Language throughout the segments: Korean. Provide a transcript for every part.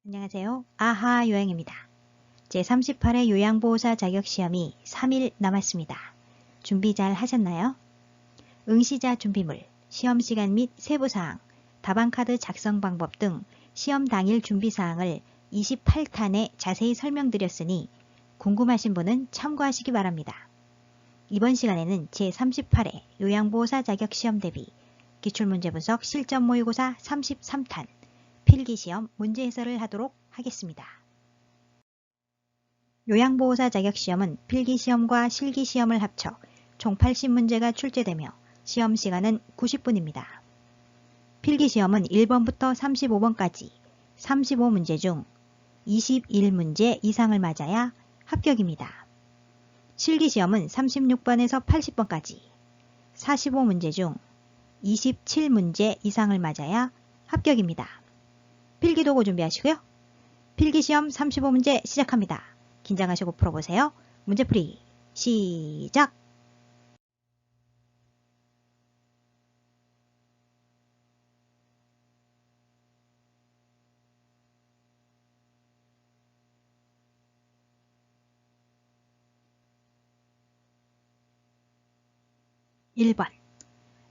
안녕하세요. 아하 요양입니다. 제38회 요양보호사 자격시험이 3일 남았습니다. 준비 잘 하셨나요? 응시자 준비물, 시험시간 및 세부사항, 답안카드 작성 방법 등 시험 당일 준비사항을 28탄에 자세히 설명드렸으니 궁금하신 분은 참고하시기 바랍니다. 이번 시간에는 제38회 요양보호사 자격시험 대비 기출문제 분석 실전 모의고사 33탄 필기시험 문제 해설을 하도록 하겠습니다. 요양보호사 자격시험은 필기시험과 실기시험을 합쳐 총 80문제가 출제되며 시험시간은 90분입니다. 필기시험은 1번부터 35번까지 35문제 중 21문제 이상을 맞아야 합격입니다. 실기시험은 36번에서 80번까지 45문제 중 27문제 이상을 맞아야 합격입니다. 필기도구 준비하시고요. 필기시험 35문제 시작합니다. 긴장하시고 풀어보세요. 문제풀이 시작! (1번)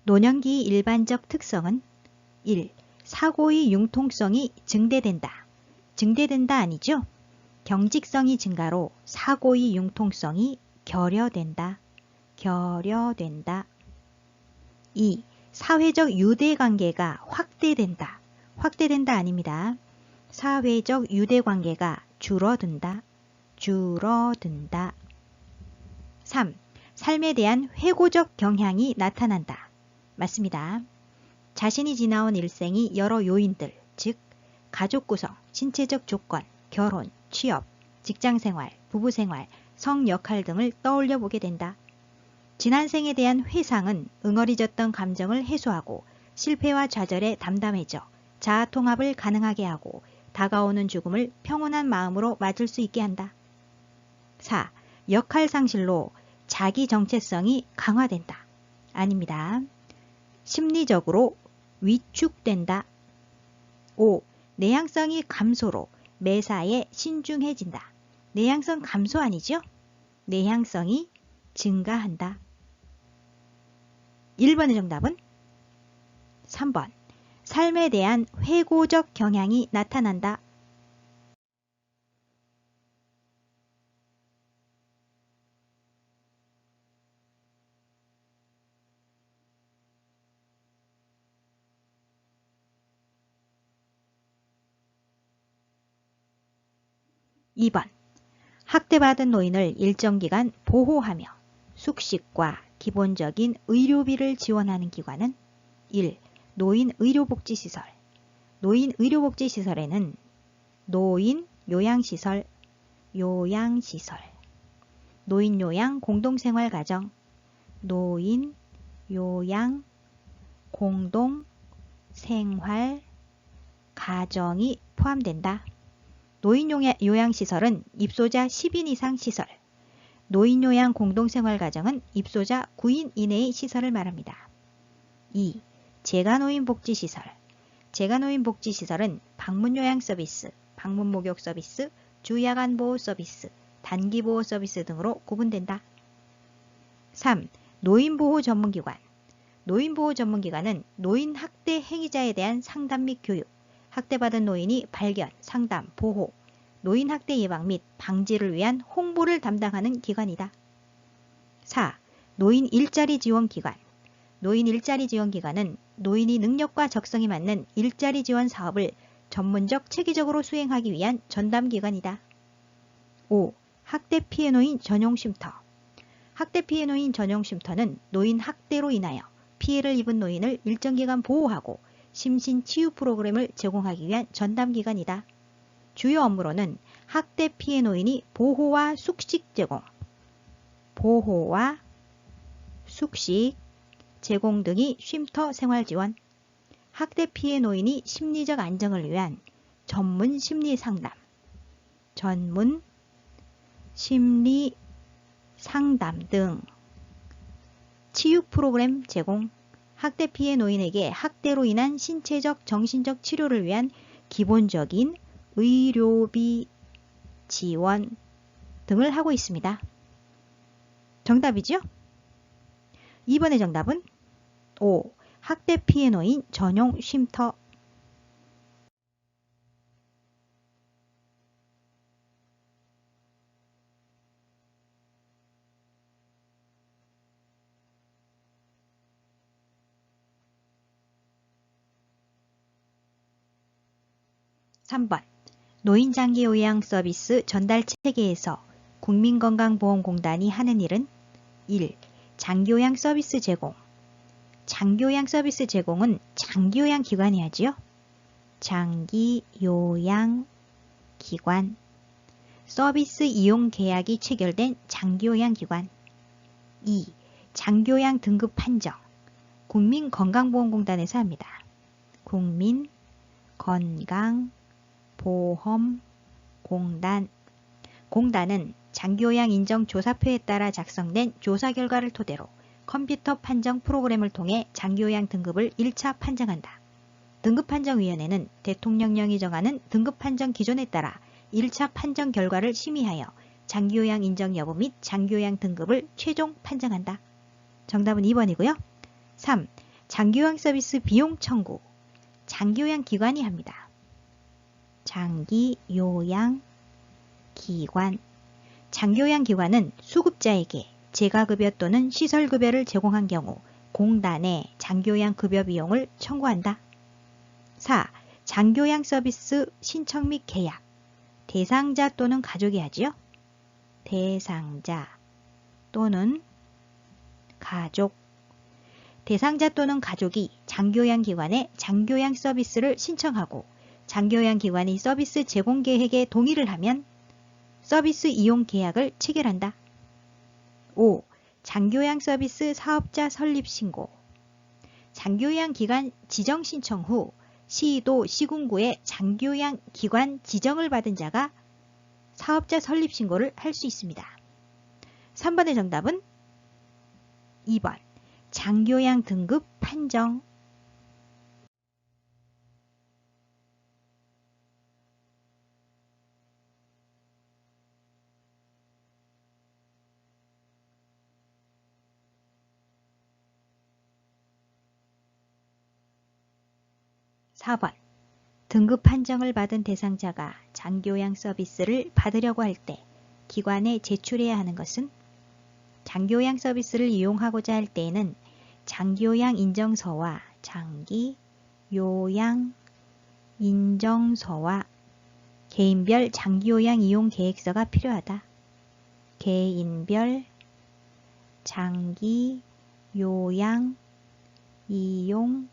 노년기의 일반적 특성은 1. 사고의 융통성이 증대된다. 증대된다 아니죠? 경직성이 증가로 사고의 융통성이 결여된다. 결여된다. 2. 사회적 유대관계가 확대된다. 확대된다 아닙니다. 사회적 유대관계가 줄어든다. 줄어든다. 3. 삶에 대한 회고적 경향이 나타난다. 맞습니다. 자신이 지나온 일생이 여러 요인들, 즉 가족 구성, 신체적 조건, 결혼, 취업, 직장생활, 부부생활, 성역할 등을 떠올려 보게 된다. 지난 생에 대한 회상은 응어리졌던 감정을 해소하고 실패와 좌절에 담담해져 자아 통합을 가능하게 하고 다가오는 죽음을 평온한 마음으로 맞을 수 있게 한다. 4. 역할 상실로 자기 정체성이 강화된다. 아닙니다. 심리적으로 위축된다. 5. 내향성이 감소로 매사에 신중해진다. 내향성 감소 아니죠? 내향성이 증가한다. 1번의 정답은 3번. 삶에 대한 회고적 경향이 나타난다. (2번) 학대받은 노인을 일정 기간 보호하며 숙식과 기본적인 의료비를 지원하는 기관은 1. 노인의료복지시설. 노인의료복지시설에는 노인요양시설, 요양시설, 노인요양 공동생활가정, 노인요양 공동생활가정이 포함된다. 노인요양시설은 입소자 10인 이상 시설, 노인요양 공동생활가정은 입소자 9인 이내의 시설을 말합니다. 2. 재가노인복지시설. 재가노인복지시설은 방문요양 서비스, 방문목욕 서비스, 주야간보호 서비스, 단기보호 서비스 등으로 구분된다. 3. 노인보호전문기관. 노인보호전문기관은 노인 학대 행위자에 대한 상담 및 교육, 학대받은 노인이 발견, 상담, 보호, 노인 학대 예방 및 방지를 위한 홍보를 담당하는 기관이다. 4. 노인 일자리 지원 기관. 노인 일자리 지원 기관은 노인이 능력과 적성에 맞는 일자리 지원 사업을 전문적 체계적으로 수행하기 위한 전담 기관이다. 5. 학대 피해 노인 전용 쉼터. 학대 피해 노인 전용 쉼터는 노인 학대로 인하여 피해를 입은 노인을 일정 기간 보호하고 심신 치유 프로그램을 제공하기 위한 전담 기관이다. 주요 업무로는 학대 피해 노인이 보호와 숙식 제공, 보호와 숙식 제공 등이 쉼터 생활 지원, 학대 피해 노인이 심리적 안정을 위한 전문 심리 상담, 전문 심리 상담 등 치유 프로그램 제공, 학대 피해 노인에게 학대로 인한 신체적, 정신적 치료를 위한 기본적인 의료비 지원 등을 하고 있습니다. 정답이죠? 2번의 정답은 5. 학대 피해 노인 전용 쉼터. 3번 노인장기 요양 서비스 전달 체계에서 국민건강보험공단이 하는 일은 1. 장기요양 서비스 제공. 장기요양 서비스 제공은 장기요양 기관이 하지요. 장기요양 기관. 서비스 이용 계약이 체결된 장기요양 기관. 2. 장기요양 등급 판정. 국민건강보험공단에서 합니다. 국민건강보험공단. 공단은 장기요양 인정 조사표에 따라 작성된 조사 결과를 토대로 컴퓨터 판정 프로그램을 통해 장기요양 등급을 1차 판정한다. 등급판정위원회는 대통령령이 정하는 등급판정 기준에 따라 1차 판정 결과를 심의하여 장기요양 인정 여부 및 장기요양 등급을 최종 판정한다. 정답은 2번이고요. 3. 장기요양 서비스 비용 청구. 장기요양 기관이 합니다. 장기요양 기관. 장기요양 기관은 수급자에게 재가급여 또는 시설급여를 제공한 경우 공단에 장기요양 급여 비용을 청구한다. 4. 장기요양 서비스 신청 및 계약. 대상자 또는 가족이 하지요. 대상자 또는 가족. 대상자 또는 가족이 장기요양 기관에 장기요양 서비스를 신청하고 장기요양 기관이 서비스 제공 계획에 동의를 하면 서비스 이용 계약을 체결한다. 5. 장기요양 서비스 사업자 설립 신고. 장기요양 기관 지정 신청 후 시도, 시군구에 장기요양 기관 지정을 받은 자가 사업자 설립 신고를 할 수 있습니다. 3번의 정답은 2번. 장기요양 등급 판정. 4번. 등급 판정을 받은 대상자가 장기요양 서비스를 받으려고 할 때 기관에 제출해야 하는 것은 장기요양 서비스를 이용하고자 할 때에는 장기요양 인정서와 장기요양 인정서와 개인별 장기요양 이용 계획서가 필요하다. 개인별 장기요양 이용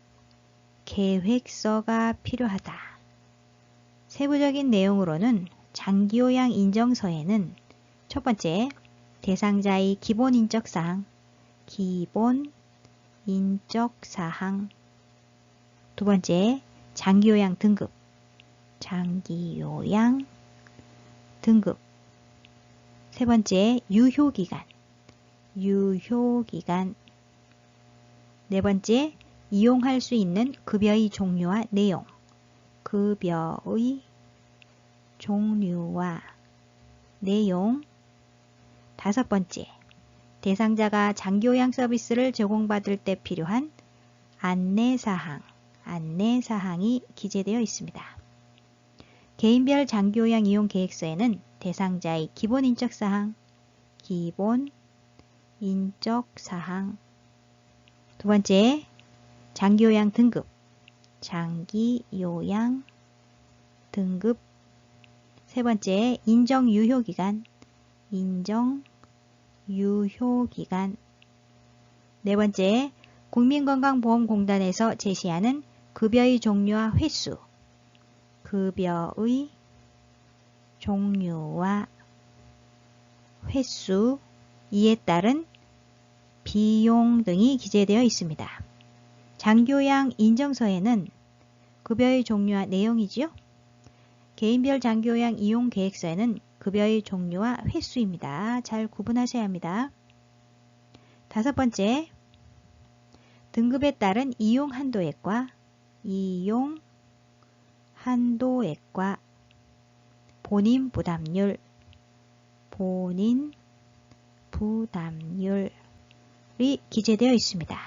계획서가 필요하다. 세부적인 내용으로는 장기요양 인정서에는 첫 번째, 대상자의 기본 인적사항, 두 번째, 장기요양 등급, 세 번째, 유효기간, 네 번째, 이용할 수 있는 급여의 종류와 내용, 다섯 번째, 대상자가 장기요양 서비스를 제공받을 때 필요한 안내사항이 기재되어 있습니다. 개인별 장기요양 이용 계획서에는 대상자의 기본 인적사항, 두 번째, 장기요양 등급, 세 번째, 인정 유효기간, 네 번째, 국민건강보험공단에서 제시하는 급여의 종류와 횟수, 이에 따른 비용 등이 기재되어 있습니다. 장기요양 인정서에는 급여의 종류와 내용이지요. 개인별 장기요양 이용 계획서에는 급여의 종류와 횟수입니다. 잘 구분하셔야 합니다. 다섯 번째, 등급에 따른 이용 한도액과 본인 부담률, 본인 부담률이 기재되어 있습니다.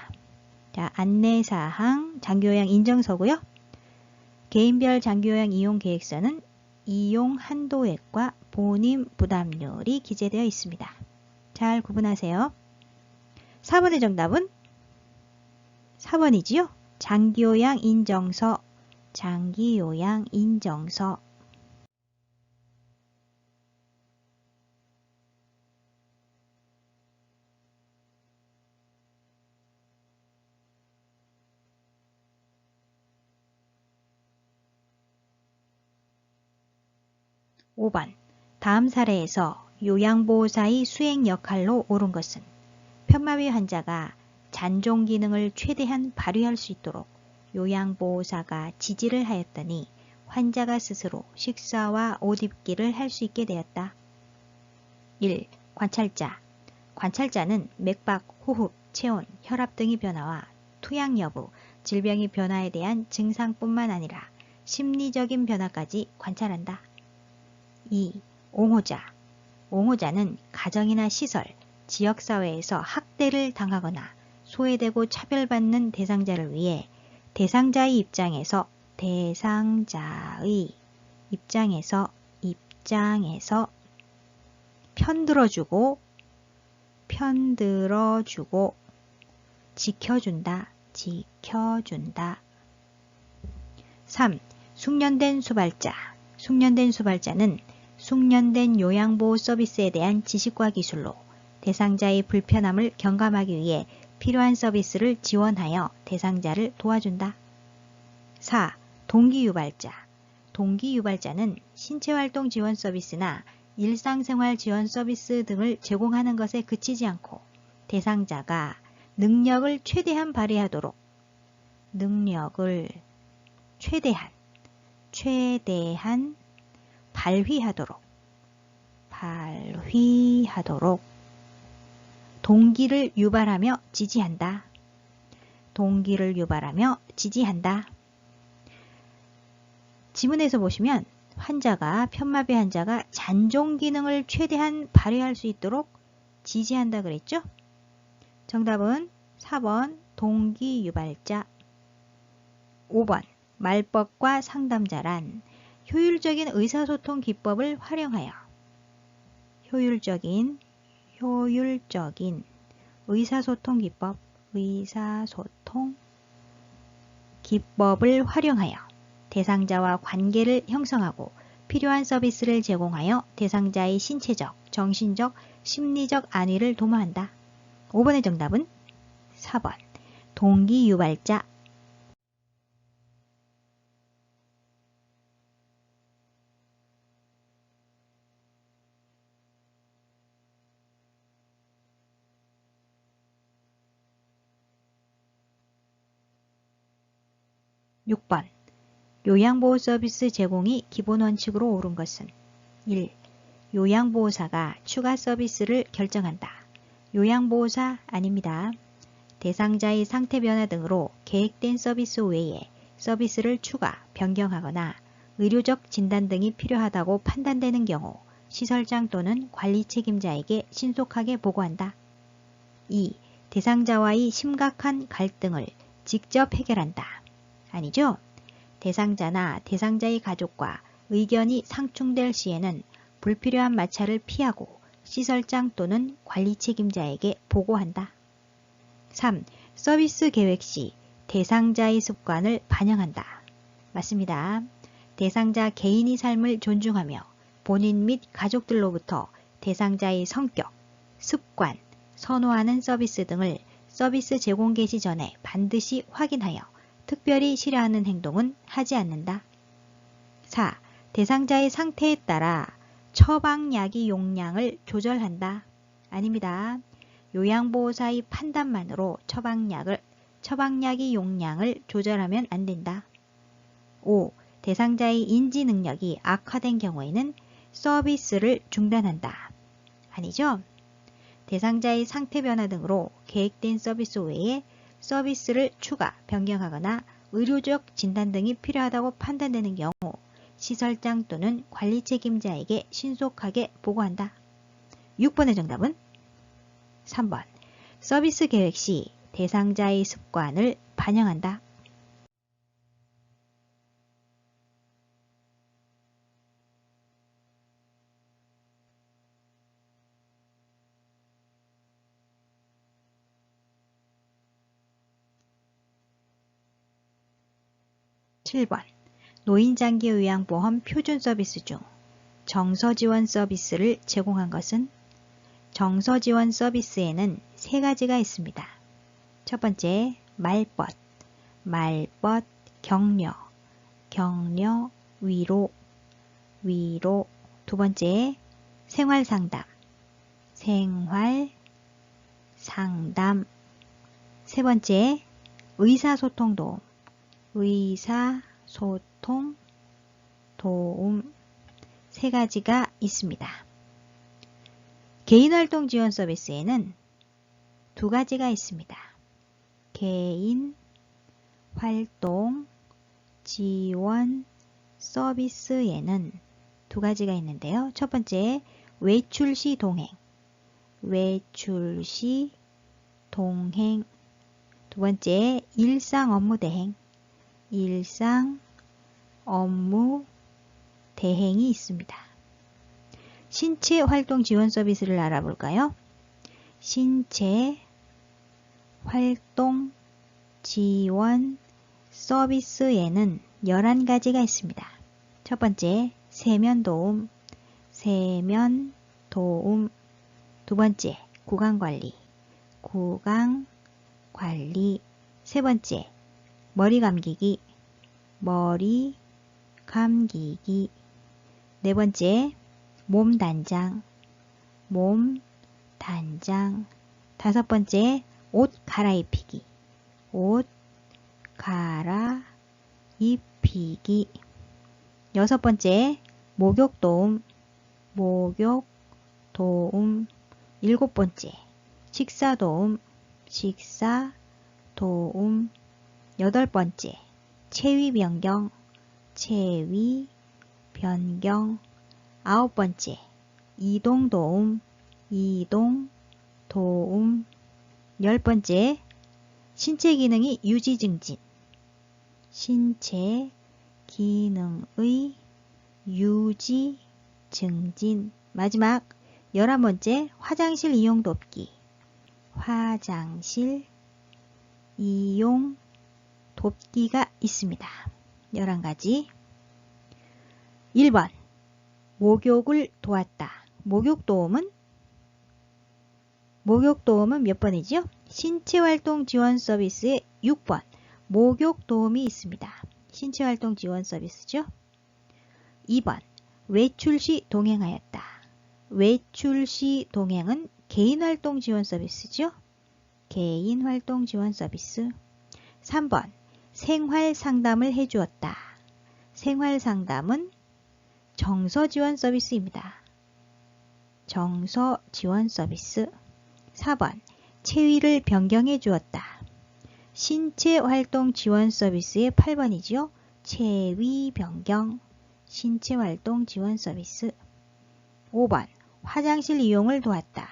자, 안내사항 장기요양 인정서고요. 개인별 장기요양 이용 계획서는 이용 한도액과 본인 부담률이 기재되어 있습니다. 잘 구분하세요. 4번의 정답은 4번이지요. 장기요양 인정서, 장기요양 인정서. 5번. 다음 사례에서 요양보호사의 수행 역할로 옳은 것은 편마비 환자가 잔존 기능을 최대한 발휘할 수 있도록 요양보호사가 지지를 하였더니 환자가 스스로 식사와 옷 입기를 할 수 있게 되었다. 1. 관찰자. 관찰자는 맥박, 호흡, 체온, 혈압 등의 변화와 투약 여부, 질병의 변화에 대한 증상뿐만 아니라 심리적인 변화까지 관찰한다. 2. 옹호자. 옹호자는 가정이나 시설, 지역사회에서 학대를 당하거나 소외되고 차별받는 대상자를 위해 대상자의 입장에서 편들어주고 지켜준다. 3. 숙련된 수발자. 숙련된 수발자는 숙련된 요양보호 서비스에 대한 지식과 기술로 대상자의 불편함을 경감하기 위해 필요한 서비스를 지원하여 대상자를 도와준다. 4. 동기유발자. 동기유발자는 신체활동 지원 서비스나 일상생활 지원 서비스 등을 제공하는 것에 그치지 않고 대상자가 능력을 최대한 발휘하도록 발휘하도록 동기를 유발하며 지지한다. 지문에서 보시면 편마비 환자가 잔존 기능을 최대한 발휘할 수 있도록 지지한다 그랬죠? 정답은 4번 동기유발자. 5번 말법과 상담자란 효율적인 의사소통 기법을 활용하여 효율적인 의사소통 기법을 활용하여 대상자와 관계를 형성하고 필요한 서비스를 제공하여 대상자의 신체적, 정신적, 심리적 안위를 도모한다. 5번의 정답은 4번 동기유발자. 6번. 요양보호 서비스 제공이 기본 원칙으로 옳은 것은 1. 요양보호사가 추가 서비스를 결정한다. 요양보호사 아닙니다. 대상자의 상태 변화 등으로 계획된 서비스 외에 서비스를 추가, 변경하거나 의료적 진단 등이 필요하다고 판단되는 경우 시설장 또는 관리 책임자에게 신속하게 보고한다. 2. 대상자와의 심각한 갈등을 직접 해결한다. 아니죠? 대상자나 대상자의 가족과 의견이 상충될 시에는 불필요한 마찰을 피하고 시설장 또는 관리 책임자에게 보고한다. 3. 서비스 계획 시 대상자의 습관을 반영한다. 맞습니다. 대상자 개인의 삶을 존중하며 본인 및 가족들로부터 대상자의 성격, 습관, 선호하는 서비스 등을 서비스 제공 개시 전에 반드시 확인하여 특별히 싫어하는 행동은 하지 않는다. 4. 대상자의 상태에 따라 처방약의 용량을 조절한다. 아닙니다. 요양보호사의 판단만으로 처방약의 용량을 조절하면 안 된다. 5. 대상자의 인지 능력이 악화된 경우에는 서비스를 중단한다. 아니죠? 대상자의 상태 변화 등으로 계획된 서비스 외에 서비스를 추가, 변경하거나 의료적 진단 등이 필요하다고 판단되는 경우 시설장 또는 관리 책임자에게 신속하게 보고한다. 6번의 정답은 3번. 서비스 계획 시 대상자의 습관을 반영한다. 7번. 노인장기요양보험 표준 서비스 중 정서지원 서비스를 제공한 것은? 정서지원 서비스에는 세 가지가 있습니다. 첫 번째, 말벗, 격려, 위로. 두 번째, 생활상담. 세 번째, 의사소통 도움. 세 가지가 있습니다. 개인활동 지원 서비스에는 두 가지가 있습니다. 개인 활동 지원 서비스에는 두 가지가 있는데요. 첫 번째, 외출 시 동행. 두 번째, 일상 업무 대행이 있습니다. 신체 활동 지원 서비스를 알아볼까요? 신체 활동 지원 서비스에는 11가지가 있습니다. 첫 번째, 세면도움. 두 번째, 구강관리. 세 번째, 머리 감기기. 네 번째, 몸 단장. 다섯 번째, 옷 갈아입히기. 여섯 번째, 목욕도움. 일곱 번째, 식사도움. 여덟 번째, 체위 변경. 아홉 번째, 이동도움. 열 번째, 신체 기능이 유지 증진. 마지막 11번째, 화장실 이용 돕기가 있습니다. 11가지. 1번, 목욕을 도왔다. 목욕도움은 몇 번이죠? 신체활동 지원 서비스의 6번, 목욕도움이 있습니다. 신체활동 지원 서비스죠. 2번, 외출 시 동행하였다. 외출 시 동행은 개인활동 지원 서비스죠. 개인활동 지원 서비스. 3번, 생활상담을 해주었다. 생활상담은 정서지원 서비스입니다. 정서지원 서비스. 4번, 체위를 변경해 주었다. 신체활동 지원 서비스의 8번이죠. 체위 변경, 신체활동 지원 서비스. 5번, 화장실 이용을 도왔다.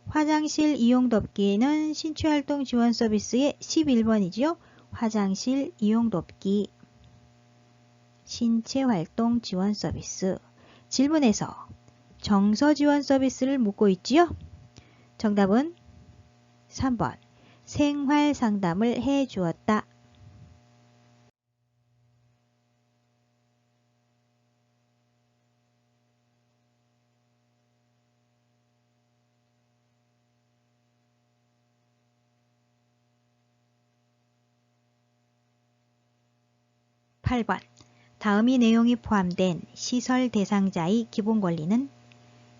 화장실 이용 돕기는 신체활동 지원 서비스의 11번이죠. 화장실 이용 돕기, 신체활동 지원 서비스. 질문에서 정서 지원 서비스를 묻고 있지요? 정답은 3번, 생활 상담을 해 주었다. (8번) 다음이 내용이 포함된 시설 대상자의 기본 권리는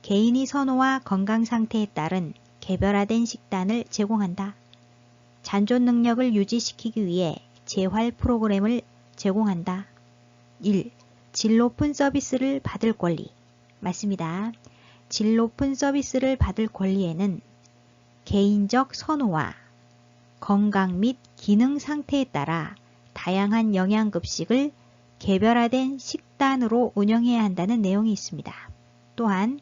개인의 선호와 건강 상태에 따른 개별화된 식단을 제공한다. 잔존 능력을 유지시키기 위해 재활 프로그램을 제공한다. 1. 질 높은 서비스를 받을 권리. 맞습니다. 질 높은 서비스를 받을 권리에는 개인적 선호와 건강 및 기능 상태에 따라 다양한 영양급식을 개별화된 식단으로 운영해야 한다는 내용이 있습니다. 또한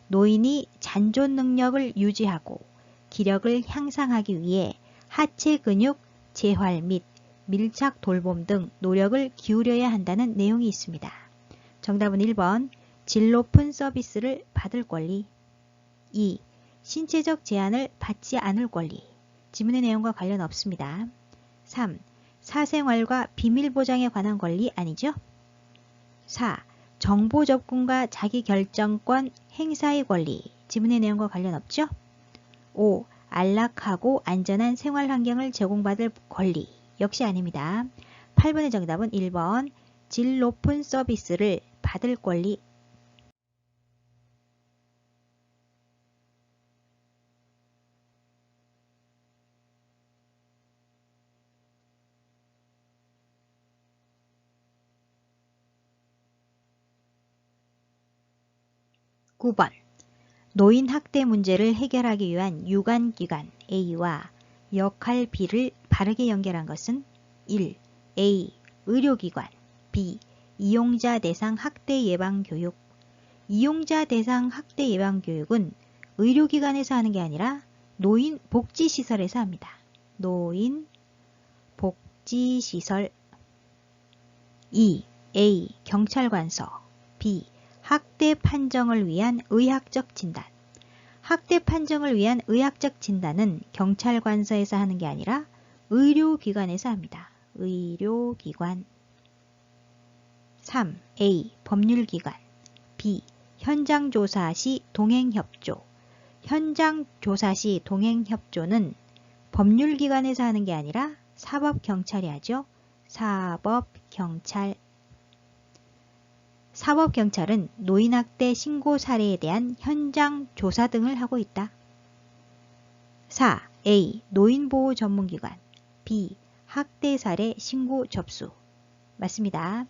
노인이 잔존 능력을 유지하고 기력을 향상하기 위해 하체 근육 재활 및 밀착 돌봄 등 노력을 기울여야 한다는 내용이 있습니다. 정답은 1번 질 높은 서비스를 받을 권리. 2. 신체적 제한을 받지 않을 권리. 지문의 내용과 관련 없습니다. 3. 사생활과 비밀 보장에 관한 권리 아니죠? 4. 정보 접근과 자기결정권 행사의 권리. 지문의 내용과 관련 없죠? 5. 안락하고 안전한 생활 환경을 제공받을 권리. 역시 아닙니다. 8번의 정답은 1번 질 높은 서비스를 받을 권리. (9번) 노인 학대 문제를 해결하기 위한 유관기관 A와 역할 B를 바르게 연결한 것은 1. A. 의료기관 B. 이용자 대상 학대 예방 교육. 이용자 대상 학대 예방 교육은 의료기관에서 하는 게 아니라 노인 복지시설에서 합니다. 노인 복지시설. 2. A. 경찰관서 B. 학대 판정을 위한 의학적 진단. 학대 판정을 위한 의학적 진단은 경찰관서에서 하는 게 아니라 의료기관에서 합니다. 의료기관. 3. A. 법률기관 B. 현장조사 시 동행협조. 현장조사 시 동행협조는 법률기관에서 하는 게 아니라 사법경찰이 하죠. 사법경찰. 사법경찰은 노인학대 신고 사례에 대한 현장 조사 등을 하고 있다. 4. A. 노인보호 전문기관 B. 학대 사례 신고 접수. 맞습니다.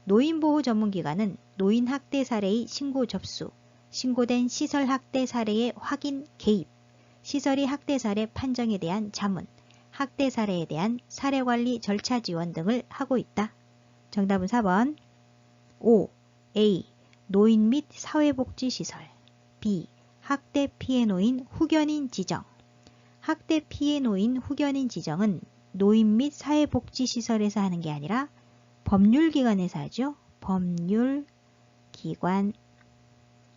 노인보호 전문기관은 노인 학대 사례의 신고 접수, 신고된 시설 학대 사례의 확인 개입, 시설이 학대 사례 판정에 대한 자문, 학대 사례에 대한 사례관리 절차 지원 등을 하고 있다. 정답은 4번 5. A. 노인 및 사회복지시설 B. 학대 피해 노인 후견인 지정. 학대 피해 노인 후견인 지정은 노인 및 사회복지시설에서 하는 게 아니라 법률기관에서 하죠. 법률기관.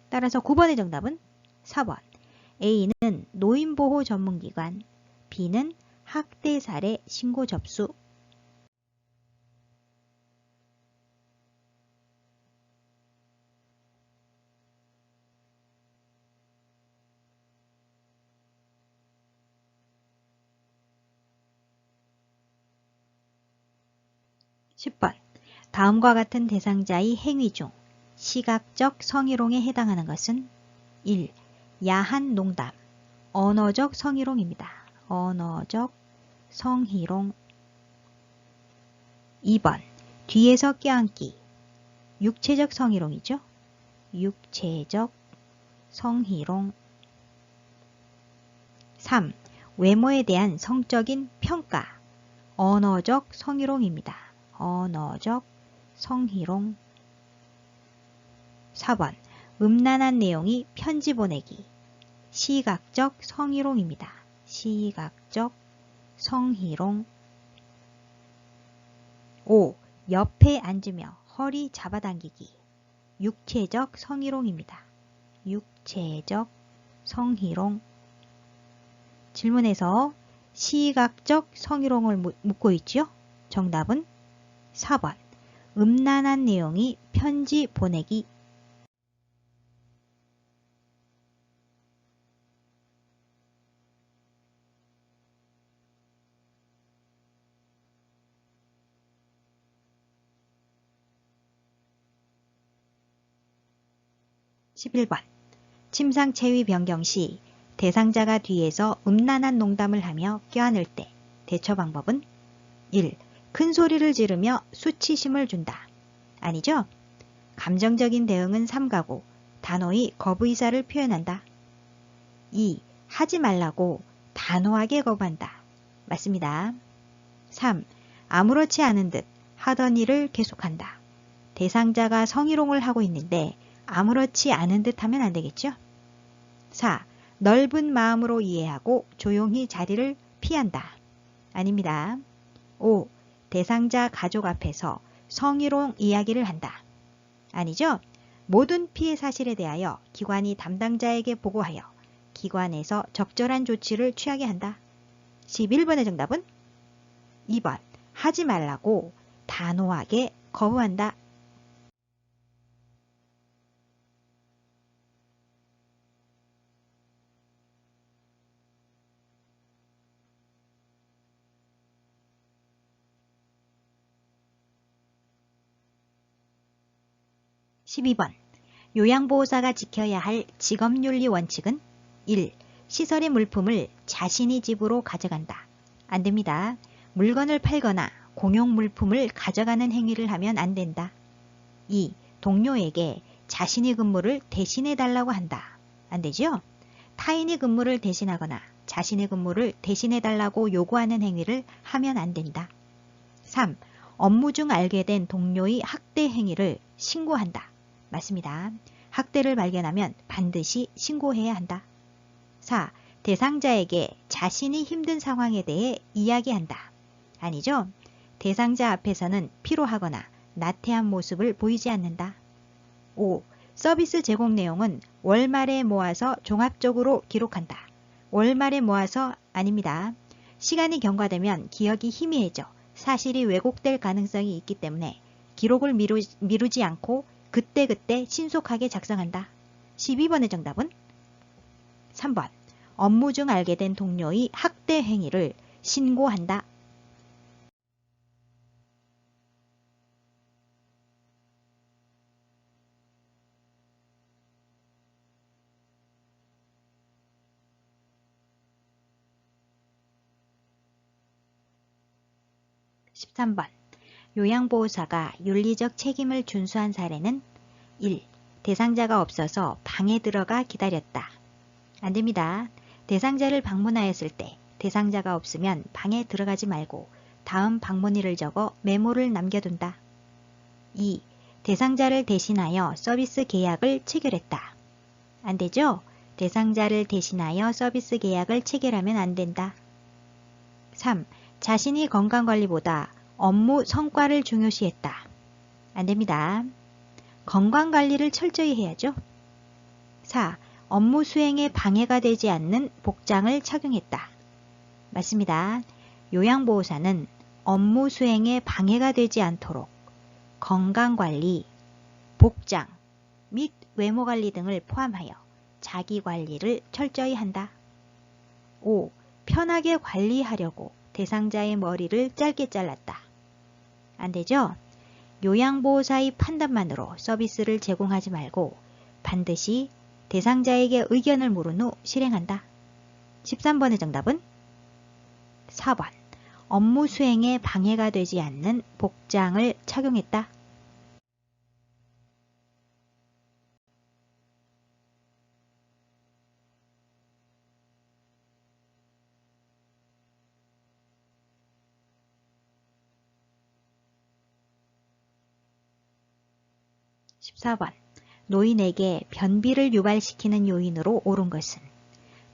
따라서 9번의 정답은 4번. A는 노인보호 전문기관, B는 학대 사례 신고 접수. 10번. 다음과 같은 대상자의 행위 중 시각적 성희롱에 해당하는 것은 1. 야한 농담, 언어적 성희롱입니다. 언어적 성희롱. 2번. 뒤에서 껴안기, 육체적 성희롱이죠. 육체적 성희롱. 3. 외모에 대한 성적인 평가, 언어적 성희롱입니다. 언어적 성희롱. 4번. 음란한 내용이 편지 보내기, 시각적 성희롱입니다. 시각적 성희롱. 5. 옆에 앉으며 허리 잡아당기기, 육체적 성희롱입니다. 육체적 성희롱. 질문에서 시각적 성희롱을 묻고 있죠. 정답은 4번. 음란한 내용이 편지 보내기. 11번. 침상 체위 변경 시 대상자가 뒤에서 음란한 농담을 하며 껴안을 때 대처 방법은 1. 큰 소리를 지르며 수치심을 준다. 아니죠? 감정적인 대응은 삼가고 단호히 거부 의사를 표현한다. 2. 하지 말라고 단호하게 거부한다. 맞습니다. 3. 아무렇지 않은 듯 하던 일을 계속한다. 대상자가 성희롱을 하고 있는데 아무렇지 않은 듯 하면 안 되겠죠? 4. 넓은 마음으로 이해하고 조용히 자리를 피한다. 아닙니다. 5. 대상자 가족 앞에서 성희롱 이야기를 한다. 아니죠? 모든 피해 사실에 대하여 기관이 담당자에게 보고하여 기관에서 적절한 조치를 취하게 한다. 11번의 정답은 2번. 하지 말라고 단호하게 거부한다. 12번. 요양보호사가 지켜야 할 직업윤리 원칙은 1. 시설의 물품을 자신이 집으로 가져간다. 안 됩니다. 물건을 팔거나 공용 물품을 가져가는 행위를 하면 안 된다. 2. 동료에게 자신의 근무를 대신해 달라고 한다. 안 되죠? 타인이 근무를 대신하거나 자신의 근무를 대신해 달라고 요구하는 행위를 하면 안 된다. 3. 업무 중 알게 된 동료의 학대 행위를 신고한다. 맞습니다. 학대를 발견하면 반드시 신고해야 한다. 4. 대상자에게 자신이 힘든 상황에 대해 이야기한다. 아니죠? 대상자 앞에서는 피로하거나 나태한 모습을 보이지 않는다. 5. 서비스 제공 내용은 월말에 모아서 종합적으로 기록한다. 월말에 모아서 아닙니다. 시간이 경과되면 기억이 희미해져 사실이 왜곡될 가능성이 있기 때문에 기록을 미루지 않고 그때그때 신속하게 작성한다. 12번의 정답은 3번. 업무 중 알게 된 동료의 학대 행위를 신고한다. 13번. 요양보호사가 윤리적 책임을 준수한 사례는 1. 대상자가 없어서 방에 들어가 기다렸다. 안 됩니다. 대상자를 방문하였을 때 대상자가 없으면 방에 들어가지 말고 다음 방문일을 적어 메모를 남겨둔다. 2. 대상자를 대신하여 서비스 계약을 체결했다. 안 되죠? 대상자를 대신하여 서비스 계약을 체결하면 안 된다. 3. 자신이 건강관리보다 업무 성과를 중요시했다. 안 됩니다. 건강관리를 철저히 해야죠. 4. 업무 수행에 방해가 되지 않는 복장을 착용했다. 맞습니다. 요양보호사는 업무 수행에 방해가 되지 않도록 건강관리, 복장 및 외모관리 등을 포함하여 자기관리를 철저히 한다. 5. 편하게 관리하려고 대상자의 머리를 짧게 잘랐다. 안 되죠? 요양보호사의 판단만으로 서비스를 제공하지 말고 반드시 대상자에게 의견을 물은 후 실행한다. 13번의 정답은 4번. 업무 수행에 방해가 되지 않는 복장을 착용했다. 14번. 노인에게 변비를 유발시키는 요인으로 옳은 것은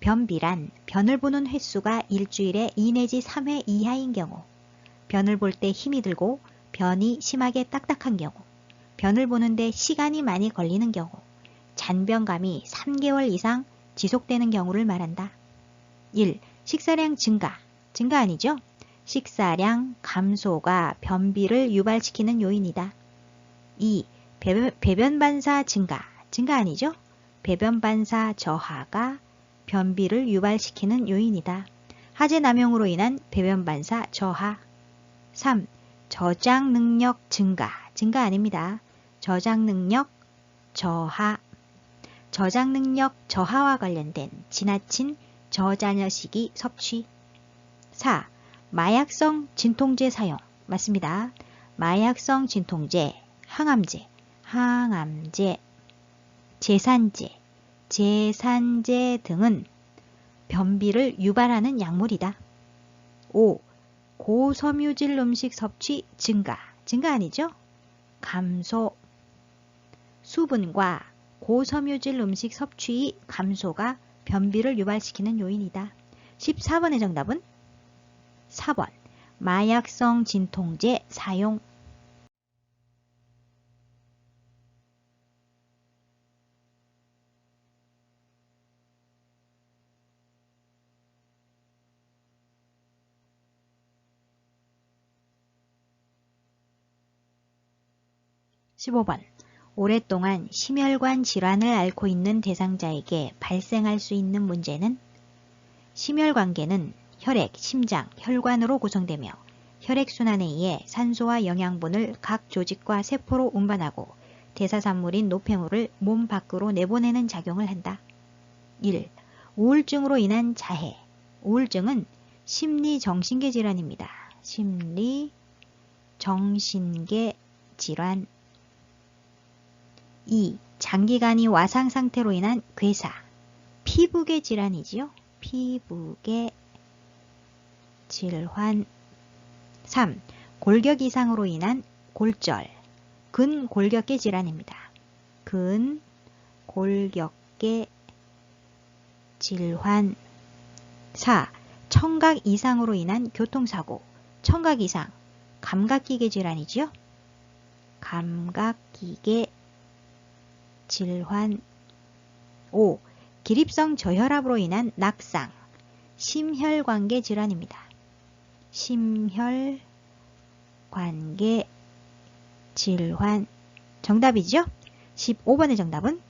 변비란 변을 보는 횟수가 일주일에 2 내지 3회 이하인 경우, 변을 볼 때 힘이 들고 변이 심하게 딱딱한 경우, 변을 보는데 시간이 많이 걸리는 경우, 잔변감이 3개월 이상 지속되는 경우를 말한다. 1. 식사량 증가 아니죠? 식사량 감소가 변비를 유발시키는 요인이다. 2. 배변 반사 증가 아니죠? 배변 반사 저하가 변비를 유발시키는 요인이다. 하재 남용으로 인한 배변 반사 저하. 3. 저장 능력 증가 아닙니다. 저장 능력 저하. 저장 능력 저하와 관련된 지나친 저자녀식이 섭취. 4. 마약성 진통제 사용. 맞습니다. 마약성 진통제, 항암제, 제산제 등은 변비를 유발하는 약물이다. 5. 고섬유질 음식 섭취 증가 아니죠? 감소. 수분과 고섬유질 음식 섭취의 감소가 변비를 유발시키는 요인이다. 14번의 정답은 4번. 마약성 진통제 사용. 15번. 오랫동안 심혈관 질환을 앓고 있는 대상자에게 발생할 수 있는 문제는 심혈관계는 혈액, 심장, 혈관으로 구성되며 혈액순환에 의해 산소와 영양분을 각 조직과 세포로 운반하고 대사산물인 노폐물을 몸 밖으로 내보내는 작용을 한다. 1. 우울증으로 인한 자해. 우울증은 심리정신계 질환입니다. 심리정신계 질환. 2. 장기간이 와상 상태로 인한 괴사. 피부계 질환이지요. 피부계 질환. 3. 골격 이상으로 인한 골절. 근골격계 질환입니다. 근골격계 질환. 4. 청각 이상으로 인한 교통사고. 청각 이상. 감각기계 질환이지요. 감각기계 질환. 5. 기립성 저혈압으로 인한 낙상. 심혈관계 질환입니다. 심혈관계 질환. 정답이죠? 15번의 정답은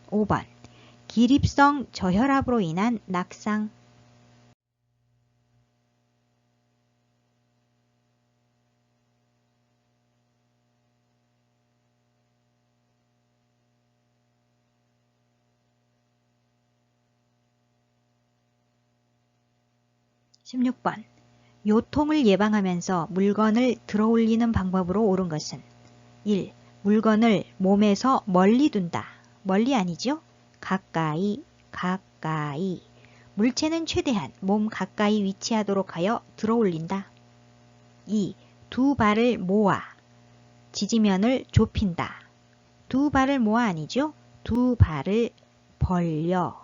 5번. 기립성 저혈압으로 인한 낙상. 16번. 요통을 예방하면서 물건을 들어올리는 방법으로 옳은 것은 1. 물건을 몸에서 멀리 둔다. 멀리 아니죠? 가까이. 물체는 최대한 몸 가까이 위치하도록 하여 들어올린다. 2. 두 발을 모아 지지면을 좁힌다. 두 발을 모아 아니죠? 두 발을 벌려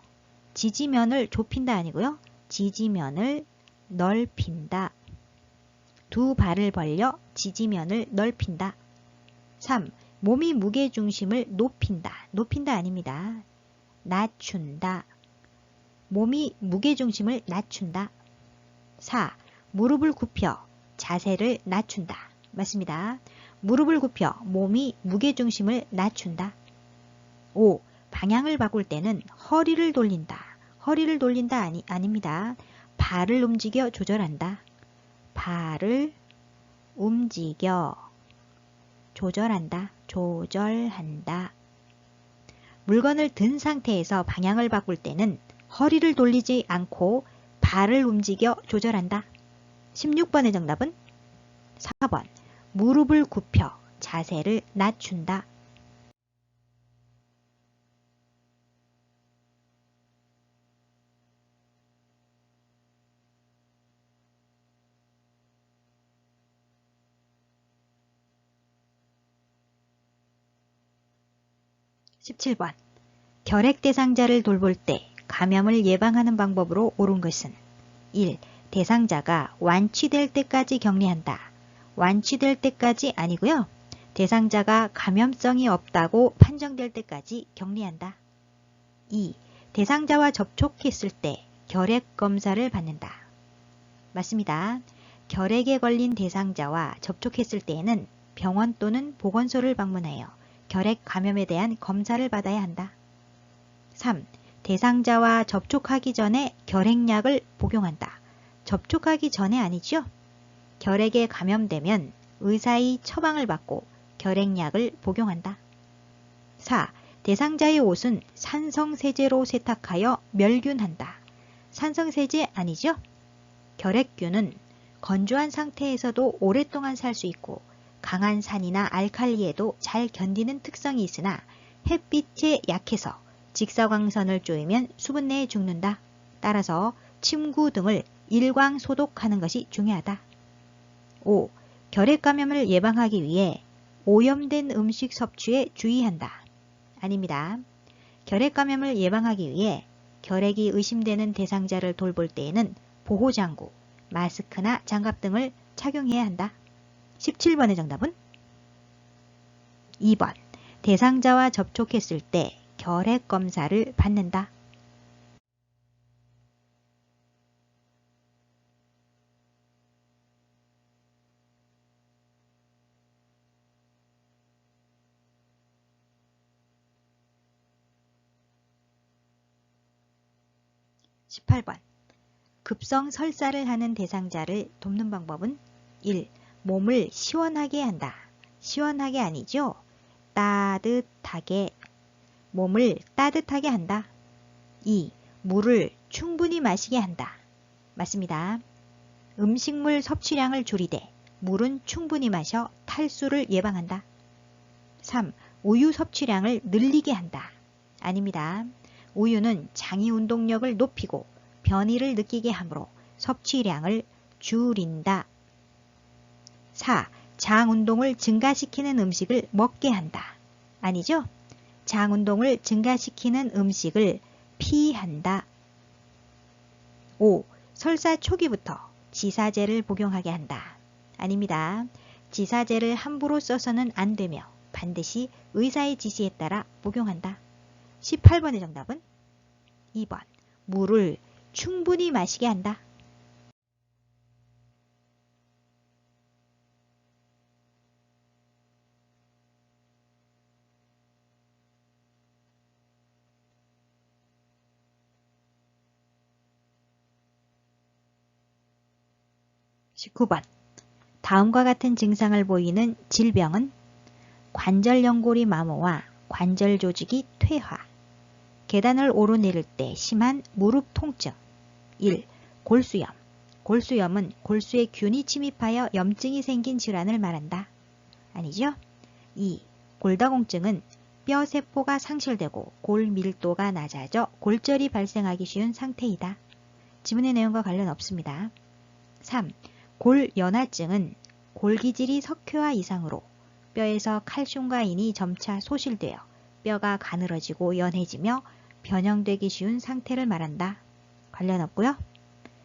지지면을 좁힌다 아니고요. 지지면을 넓힌다. 두 발을 벌려 지지면을 넓힌다. 3. 몸이 무게중심을 높인다. 높인다 아닙니다. 낮춘다. 몸이 무게중심을 낮춘다. 4. 무릎을 굽혀 자세를 낮춘다. 맞습니다. 무릎을 굽혀 몸이 무게중심을 낮춘다. 5. 방향을 바꿀 때는 허리를 돌린다. 허리를 돌린다 아닙니다. 발을 움직여 조절한다. 발을 움직여 조절한다. 물건을 든 상태에서 방향을 바꿀 때는 허리를 돌리지 않고 발을 움직여 조절한다. 16번의 정답은 4번. 무릎을 굽혀 자세를 낮춘다. 17번. 결핵 대상자를 돌볼 때 감염을 예방하는 방법으로 옳은 것은 1. 대상자가 완치될 때까지 격리한다. 완치될 때까지 아니고요. 대상자가 감염성이 없다고 판정될 때까지 격리한다. 2. 대상자와 접촉했을 때 결핵 검사를 받는다. 맞습니다. 결핵에 걸린 대상자와 접촉했을 때에는 병원 또는 보건소를 방문하여 결핵 감염에 대한 검사를 받아야 한다. 3. 대상자와 접촉하기 전에 결핵약을 복용한다. 접촉하기 전에 아니죠? 결핵에 감염되면 의사의 처방을 받고 결핵약을 복용한다. 4. 대상자의 옷은 산성세제로 세탁하여 멸균한다. 산성세제 아니죠? 결핵균은 건조한 상태에서도 오랫동안 살 수 있고 강한 산이나 알칼리에도 잘 견디는 특성이 있으나 햇빛에 약해서 직사광선을 쬐으면 수분 내에 죽는다. 따라서 침구 등을 일광 소독하는 것이 중요하다. 5. 결핵 감염을 예방하기 위해 오염된 음식 섭취에 주의한다. 아닙니다. 결핵 감염을 예방하기 위해 결핵이 의심되는 대상자를 돌볼 때에는 보호장구, 마스크나 장갑 등을 착용해야 한다. 17번의 정답은 2번. 대상자와 접촉했을 때 결핵 검사를 받는다. 18번. 급성 설사를 하는 대상자를 돕는 방법은 1. 몸을 시원하게 한다. 시원하게 아니죠? 따뜻하게. 몸을 따뜻하게 한다. 2. 물을 충분히 마시게 한다. 맞습니다. 음식물 섭취량을 줄이되 물은 충분히 마셔 탈수를 예방한다. 3. 우유 섭취량을 늘리게 한다. 아닙니다. 우유는 장이 운동력을 높이고 변이를 느끼게 하므로 섭취량을 줄인다. 4. 장 운동을 증가시키는 음식을 먹게 한다. 아니죠? 장 운동을 증가시키는 음식을 피한다. 5. 설사 초기부터 지사제를 복용하게 한다. 아닙니다. 지사제를 함부로 써서는 안 되며 반드시 의사의 지시에 따라 복용한다. 18번의 정답은 2번. 물을 충분히 마시게 한다. 19번. 다음과 같은 증상을 보이는 질병은 관절 연골이 마모와 관절 조직이 퇴화, 계단을 오르내릴 때 심한 무릎 통증. 1. 골수염. 골수염은 골수에 균이 침입하여 염증이 생긴 질환을 말한다. 아니죠? 2. 골다공증은 뼈 세포가 상실되고 골 밀도가 낮아져 골절이 발생하기 쉬운 상태이다. 지문의 내용과 관련 없습니다. 3. 골연화증은 골기질이 석회화 이상으로 뼈에서 칼슘과 인이 점차 소실되어 뼈가 가늘어지고 연해지며 변형되기 쉬운 상태를 말한다. 관련 없고요.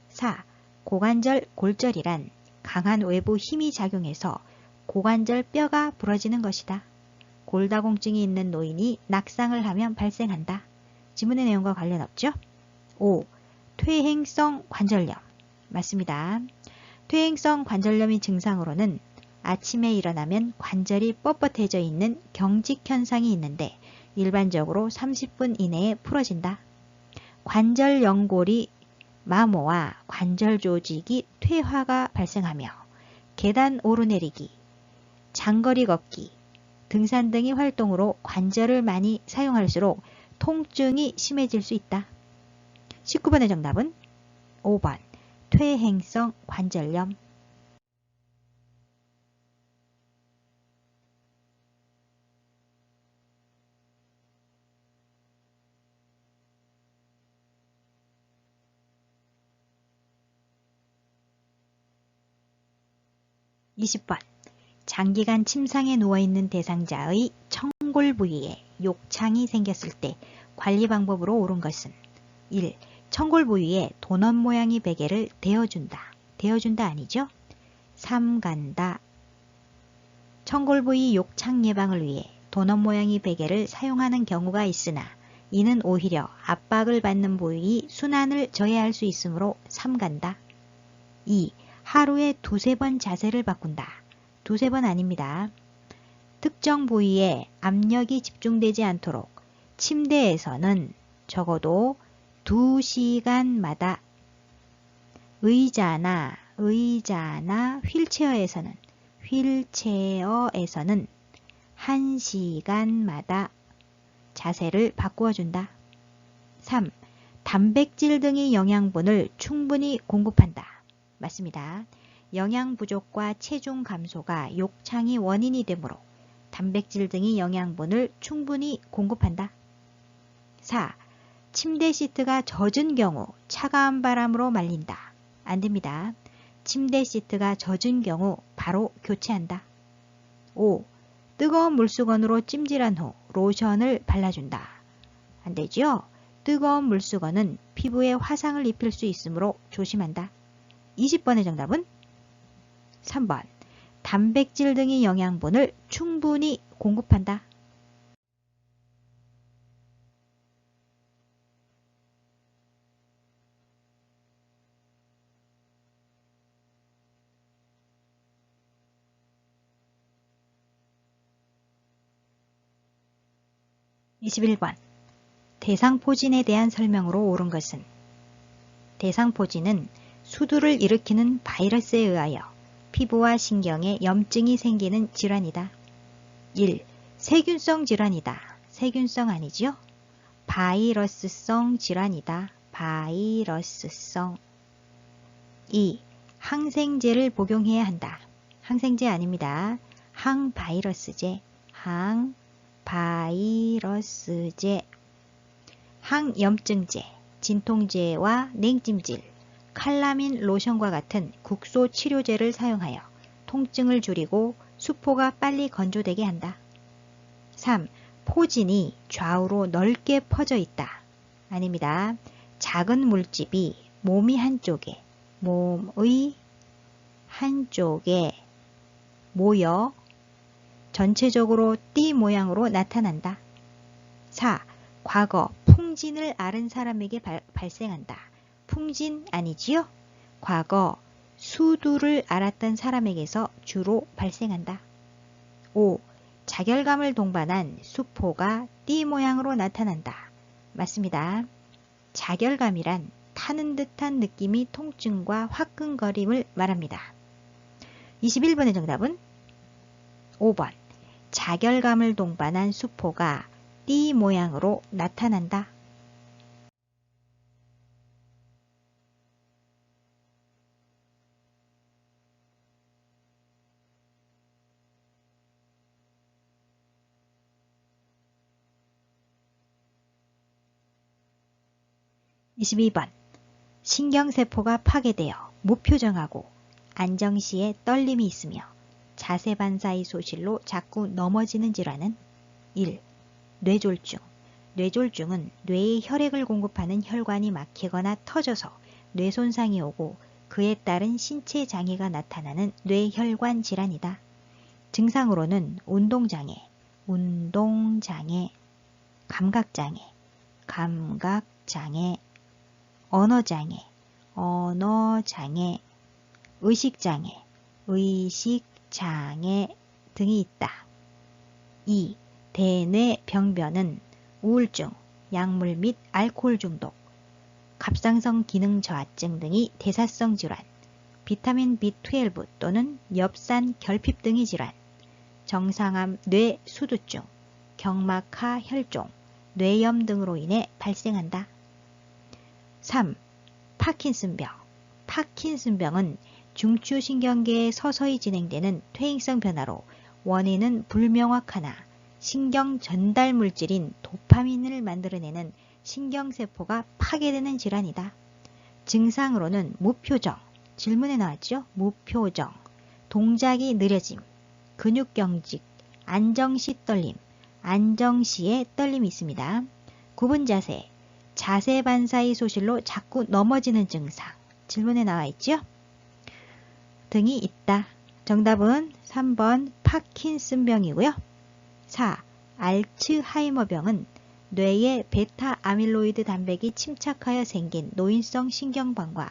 4. 고관절 골절이란 강한 외부 힘이 작용해서 고관절 뼈가 부러지는 것이다. 골다공증이 있는 노인이 낙상을 하면 발생한다. 지문의 내용과 관련 없죠? 5. 퇴행성 관절염. 맞습니다. 퇴행성 관절염의 증상으로는 아침에 일어나면 관절이 뻣뻣해져 있는 경직 현상이 있는데 일반적으로 30분 이내에 풀어진다. 관절 연골이 마모와 관절 조직이 퇴화가 발생하며 계단 오르내리기, 장거리 걷기, 등산 등의 활동으로 관절을 많이 사용할수록 통증이 심해질 수 있다. 19번의 정답은 5번. 퇴행성 관절염. 20번. 장기간 침상에 누워있는 대상자의 청골 부위에 욕창이 생겼을 때 관리 방법으로 옳은 것은 1. 청골 부위에 도넛 모양의 베개를 대어준다. 대어준다 아니죠? 삼간다. 청골 부위 욕창 예방을 위해 도넛 모양의 베개를 사용하는 경우가 있으나 이는 오히려 압박을 받는 부위 순환을 저해할 수 있으므로 삼간다. 2. 하루에 2~3번 자세를 바꾼다. 2~3번 아닙니다. 특정 부위에 압력이 집중되지 않도록 침대에서는 적어도 2시간마다, 의자나 휠체어에서는 1시간마다 자세를 바꾸어 준다. 3. 단백질 등의 영양분을 충분히 공급한다. 맞습니다. 영양 부족과 체중 감소가 욕창의 원인이 되므로 단백질 등의 영양분을 충분히 공급한다. 4. 침대 시트가 젖은 경우 차가운 바람으로 말린다. 안 됩니다. 침대 시트가 젖은 경우 바로 교체한다. 5. 뜨거운 물수건으로 찜질한 후 로션을 발라준다. 안 되죠? 뜨거운 물수건은 피부에 화상을 입힐 수 있으므로 조심한다. 20번의 정답은 3번. 단백질 등의 영양분을 충분히 공급한다. 21번. 대상포진에 대한 설명으로 옳은 것은 대상포진은 수두를 일으키는 바이러스에 의하여 피부와 신경에 염증이 생기는 질환이다. 1. 세균성 질환이다. 세균성 아니지요? 바이러스성 질환이다. 바이러스성. 2. 항생제를 복용해야 한다. 항생제 아닙니다. 항바이러스제. 항바이러스제. 항염증제, 진통제와 냉찜질, 칼라민 로션과 같은 국소 치료제를 사용하여 통증을 줄이고 수포가 빨리 건조되게 한다. 3. 포진이 좌우로 넓게 퍼져 있다. 아닙니다. 작은 물집이 몸의 한쪽에 모여 전체적으로 띠 모양으로 나타난다. 4. 과거 풍진을 앓은 사람에게 발생한다. 풍진 아니지요? 과거 수두를 앓았던 사람에게서 주로 발생한다. 5. 자결감을 동반한 수포가 띠 모양으로 나타난다. 맞습니다. 자결감이란 타는 듯한 느낌이 통증과 화끈거림을 말합니다. 21번의 정답은 5번. 자결감을 동반한 수포가 띠 모양으로 나타난다. 22번. 신경세포가 파괴되어 무표정하고 안정시에 떨림이 있으며 자세 반사의 소실로 자꾸 넘어지는 질환은 1. 뇌졸중. 뇌졸중은 뇌에 혈액을 공급하는 혈관이 막히거나 터져서 뇌손상이 오고 그에 따른 신체 장애가 나타나는 뇌혈관 질환이다. 증상으로는 운동장애, 감각장애, 언어장애, 의식장애 등이 있다. 2. 대뇌병변은 우울증, 약물 및 알코올 중독, 갑상선 기능 저하증 등이 대사성 질환, 비타민 B12 또는 엽산 결핍 등의 질환, 정상암 뇌수두증, 경막하 혈종, 뇌염 등으로 인해 발생한다. 3. 파킨슨병. 파킨슨병은 중추신경계에 서서히 진행되는 퇴행성 변화로 원인은 불명확하나 신경 전달 물질인 도파민을 만들어내는 신경세포가 파괴되는 질환이다. 증상으로는 무표정, 질문에 나왔죠? 무표정, 동작이 느려짐, 근육경직, 안정시 떨림, 안정시에 떨림이 있습니다. 구분자세, 자세 반사의 소실로 자꾸 넘어지는 증상, 질문에 나와 있죠? 등이 있다. 정답은 3번 파킨슨병이고요. 4. 알츠하이머병은 뇌에 베타 아밀로이드 단백이 침착하여 생긴 노인성 신경방과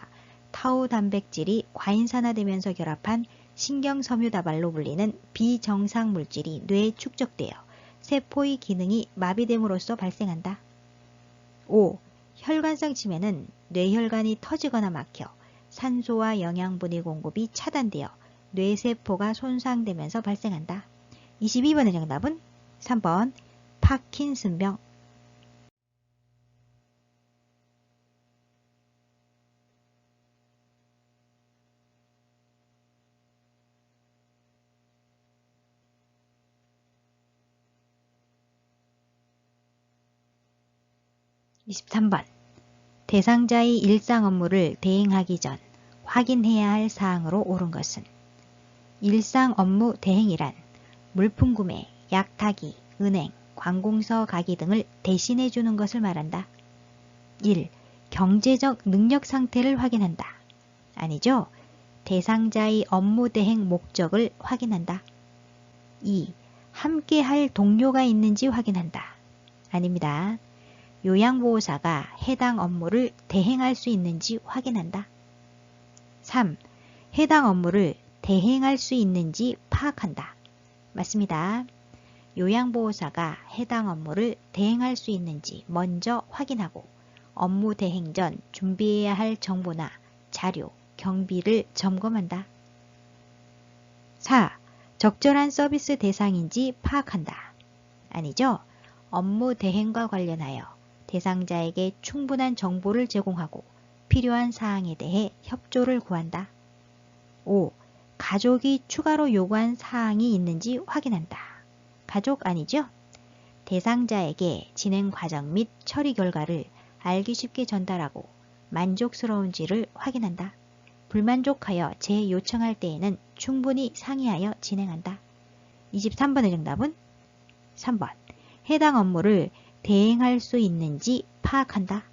타우 단백질이 과인산화되면서 결합한 신경섬유다발로 불리는 비정상 물질이 뇌에 축적되어 세포의 기능이 마비됨으로써 발생한다. 5. 혈관성 치매는 뇌혈관이 터지거나 막혀 산소와 영양분의 공급이 차단되어 뇌세포가 손상되면서 발생한다. 22번의 정답은 3번 파킨슨병. 23번. 대상자의 일상 업무를 대행하기 전 확인해야 할 사항으로 옳은 것은 일상 업무 대행이란 물품 구매, 약타기, 은행, 관공서 가기 등을 대신해 주는 것을 말한다. 1. 경제적 능력 상태를 확인한다. 아니죠. 대상자의 업무 대행 목적을 확인한다. 2. 함께 할 동료가 있는지 확인한다. 아닙니다. 요양보호사가 해당 업무를 대행할 수 있는지 확인한다. 3. 해당 업무를 대행할 수 있는지 파악한다. 맞습니다. 요양보호사가 해당 업무를 대행할 수 있는지 먼저 확인하고 업무 대행 전 준비해야 할 정보나 자료, 경비를 점검한다. 4. 적절한 서비스 대상인지 파악한다. 아니죠. 업무 대행과 관련하여 대상자에게 충분한 정보를 제공하고 필요한 사항에 대해 협조를 구한다. 5. 가족이 추가로 요구한 사항이 있는지 확인한다. 가족 아니죠? 대상자에게 진행 과정 및 처리 결과를 알기 쉽게 전달하고 만족스러운지를 확인한다. 불만족하여 재요청할 때에는 충분히 상의하여 진행한다. 23번의 정답은 3번. 해당 업무를 대행할 수 있는지 파악한다.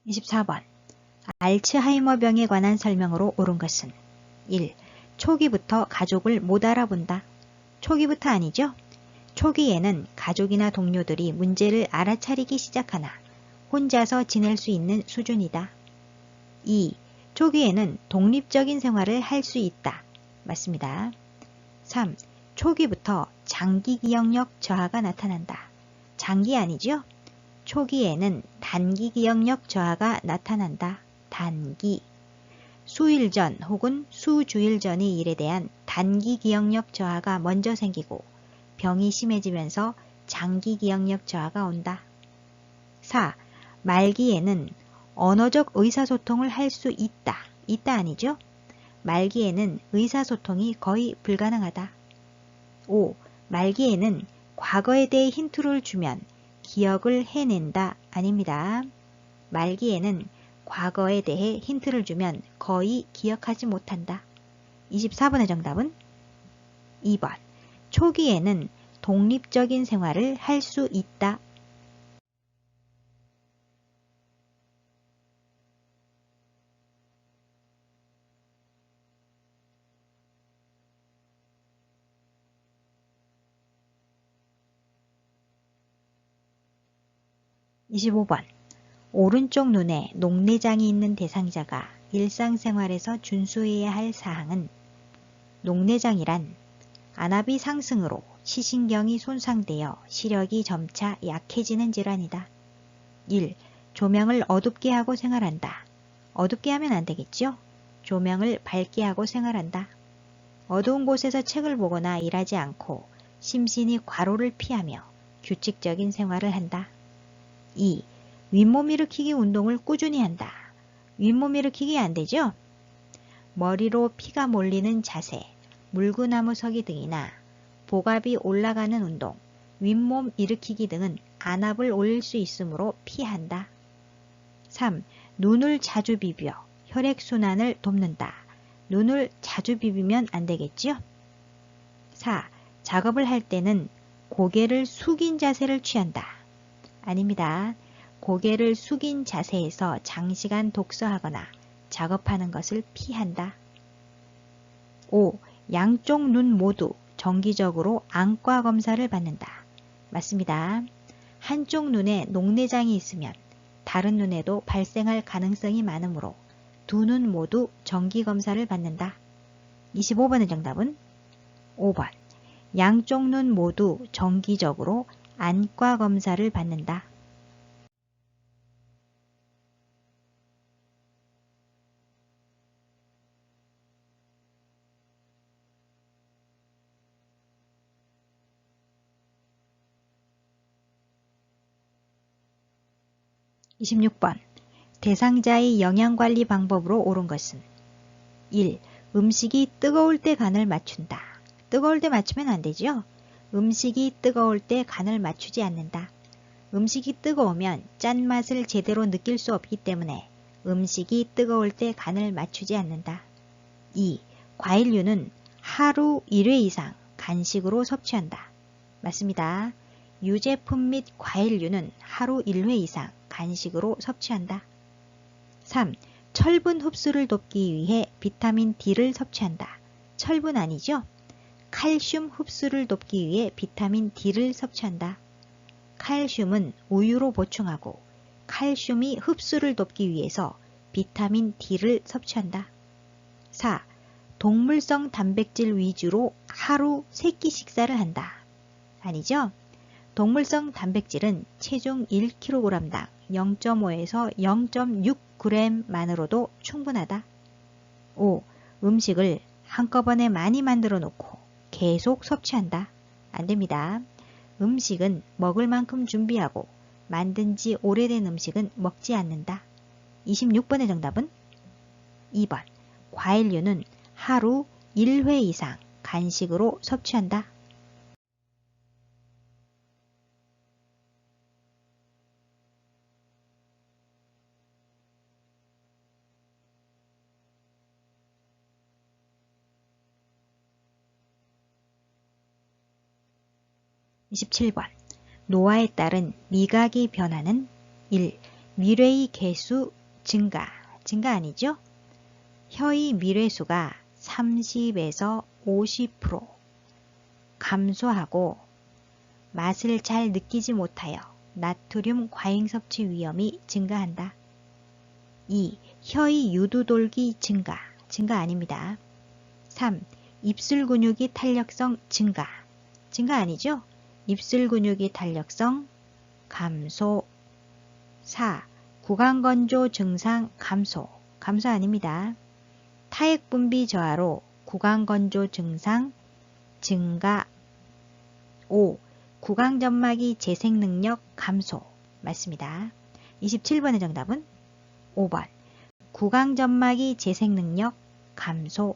24번. 알츠하이머병에 관한 설명으로 옳은 것은 1. 초기부터 가족을 못 알아본다. 초기부터 아니죠? 초기에는 가족이나 동료들이 문제를 알아차리기 시작하나 혼자서 지낼 수 있는 수준이다. 2. 초기에는 독립적인 생활을 할 수 있다. 맞습니다. 3. 초기부터 장기 기억력 저하가 나타난다. 장기 아니죠? 초기에는 단기 기억력 저하가 나타난다. 단기. 수일 전 혹은 수주일 전의 일에 대한 단기 기억력 저하가 먼저 생기고 병이 심해지면서 장기 기억력 저하가 온다. 4. 말기에는 언어적 의사소통을 할 수 있다. 있다 아니죠? 말기에는 의사소통이 거의 불가능하다. 5. 말기에는 과거에 대해 힌트를 주면 기억을 해낸다. 아닙니다. 말기에는 과거에 대해 힌트를 주면 거의 기억하지 못한다. 24번의 정답은 2번. 초기에는 독립적인 생활을 할 수 있다. 25번. 오른쪽 눈에 녹내장이 있는 대상자가 일상생활에서 준수해야 할 사항은 녹내장이란 안압이 상승으로 시신경이 손상되어 시력이 점차 약해지는 질환이다. 1. 조명을 어둡게 하고 생활한다. 어둡게 하면 안 되겠죠? 조명을 밝게 하고 생활한다. 어두운 곳에서 책을 보거나 일하지 않고 심신이 과로를 피하며 규칙적인 생활을 한다. 2. 윗몸 일으키기 운동을 꾸준히 한다. 윗몸 일으키기 안 되죠? 머리로 피가 몰리는 자세, 물구나무 서기 등이나 복압이 올라가는 운동, 윗몸 일으키기 등은 안압을 올릴 수 있으므로 피한다. 3. 눈을 자주 비벼 혈액순환을 돕는다. 눈을 자주 비비면 안 되겠죠? 4. 작업을 할 때는 고개를 숙인 자세를 취한다. 아닙니다. 고개를 숙인 자세에서 장시간 독서하거나 작업하는 것을 피한다. 5. 양쪽 눈 모두 정기적으로 안과 검사를 받는다. 맞습니다. 한쪽 눈에 녹내장이 있으면 다른 눈에도 발생할 가능성이 많으므로 두 눈 모두 정기 검사를 받는다. 25번의 정답은 5번. 양쪽 눈 모두 정기적으로 안과 검사를 받는다. 26번. 대상자의 영양관리 방법으로 옳은 것은 1. 음식이 뜨거울 때 간을 맞춘다. 뜨거울 때 맞추면 안 되죠. 음식이 뜨거울 때 간을 맞추지 않는다. 음식이 뜨거우면 짠맛을 제대로 느낄 수 없기 때문에 음식이 뜨거울 때 간을 맞추지 않는다. 2. 과일류는 하루 1회 이상 간식으로 섭취한다. 맞습니다. 유제품 및 과일류는 하루 1회 이상 간식으로 섭취한다. 3. 철분 흡수를 돕기 위해 비타민 D를 섭취한다. 철분 아니죠? 칼슘 흡수를 돕기 위해 비타민 D를 섭취한다. 칼슘은 우유로 보충하고 칼슘이 흡수를 돕기 위해서 비타민 D를 섭취한다. 4. 동물성 단백질 위주로 하루 3끼 식사를 한다. 아니죠? 동물성 단백질은 체중 1kg당 0.5에서 0.6g만으로도 충분하다. 5. 음식을 한꺼번에 많이 만들어 놓고 계속 섭취한다. 안 됩니다. 음식은 먹을 만큼 준비하고 만든 지 오래된 음식은 먹지 않는다. 26번의 정답은 2번. 과일류는 하루 1회 이상 간식으로 섭취한다. 27번. 노화에 따른 미각이 변하는 1. 미뢰의 개수 증가. 증가 아니죠? 혀의 미뢰수가 30에서 50% 감소하고 맛을 잘 느끼지 못하여 나트륨 과잉 섭취 위험이 증가한다. 2. 혀의 유두돌기 증가. 증가 아닙니다. 3. 입술 근육이 탄력성 증가. 증가 아니죠? 입술 근육이 탄력성 감소. 4. 구강건조 증상 감소. 감소 아닙니다. 타액 분비 저하로 구강건조 증상 증가. 5. 구강점막이 재생 능력 감소. 맞습니다. 27번의 정답은 5번. 구강점막이 재생 능력 감소.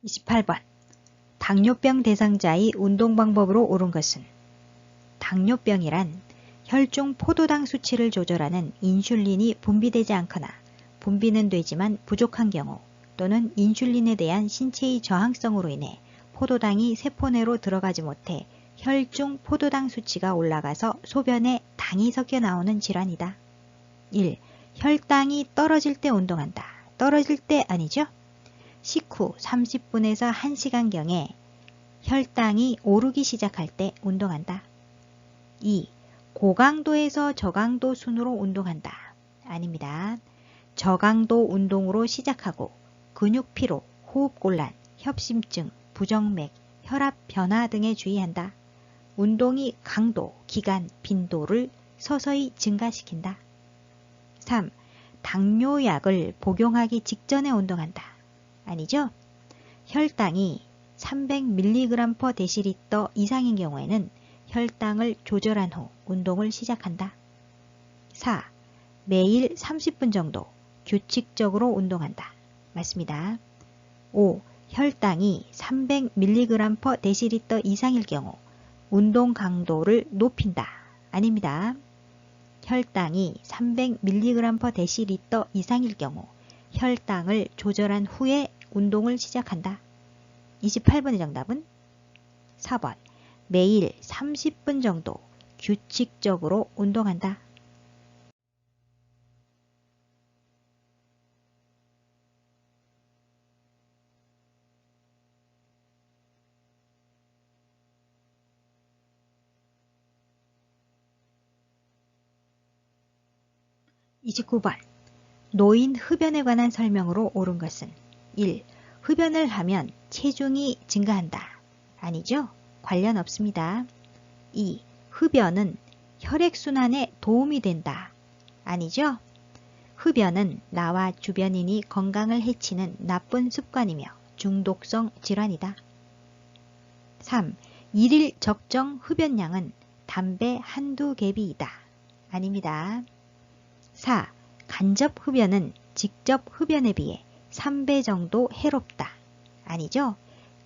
28번. 당뇨병 대상자의 운동 방법으로 옳은 것은 당뇨병이란 혈중 포도당 수치를 조절하는 인슐린이 분비되지 않거나 분비는 되지만 부족한 경우 또는 인슐린에 대한 신체의 저항성으로 인해 포도당이 세포 내로 들어가지 못해 혈중 포도당 수치가 올라가서 소변에 당이 섞여 나오는 질환이다. 1. 혈당이 떨어질 때 운동한다. 떨어질 때 아니죠? 식후 30분에서 1시간경에 혈당이 오르기 시작할 때 운동한다. 2. 고강도에서 저강도 순으로 운동한다. 아닙니다. 저강도 운동으로 시작하고 근육 피로, 호흡곤란, 협심증, 부정맥, 혈압 변화 등에 주의한다. 운동이 강도, 기간, 빈도를 서서히 증가시킨다. 3. 당뇨약을 복용하기 직전에 운동한다. 아니죠? 혈당이 300mg/dL 이상인 경우에는 혈당을 조절한 후 운동을 시작한다. 4. 매일 30분 정도 규칙적으로 운동한다. 맞습니다. 5. 혈당이 300mg/dL 이상일 경우 운동 강도를 높인다. 아닙니다. 혈당이 300mg/dL 이상일 경우 혈당을 조절한 후에 운동을 시작한다. 28번의 정답은 4번. 매일 30분 정도 규칙적으로 운동한다. 29번. 노인 흡연에 관한 설명으로 옳은 것은 1. 흡연을 하면 체중이 증가한다. 아니죠? 관련 없습니다. 2. 흡연은 혈액순환에 도움이 된다. 아니죠? 흡연은 나와 주변인이 건강을 해치는 나쁜 습관이며 중독성 질환이다. 3. 일일 적정 흡연량은 담배 한두 갭이다. 아닙니다. 4. 간접 흡연은 직접 흡연에 비해 3배 정도 해롭다. 아니죠?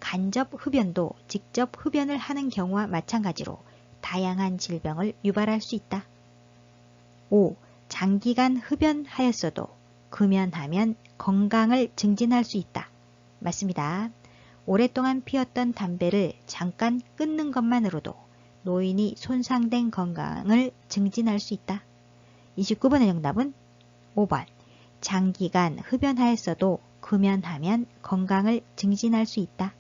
간접 흡연도 직접 흡연을 하는 경우와 마찬가지로 다양한 질병을 유발할 수 있다. 5. 장기간 흡연하였어도 금연하면 건강을 증진할 수 있다. 맞습니다. 오랫동안 피웠던 담배를 잠깐 끊는 것만으로도 노인이 손상된 건강을 증진할 수 있다. 29번의 정답은 5번. 장기간 흡연하였어도 금연하면 건강을 증진할 수 있다.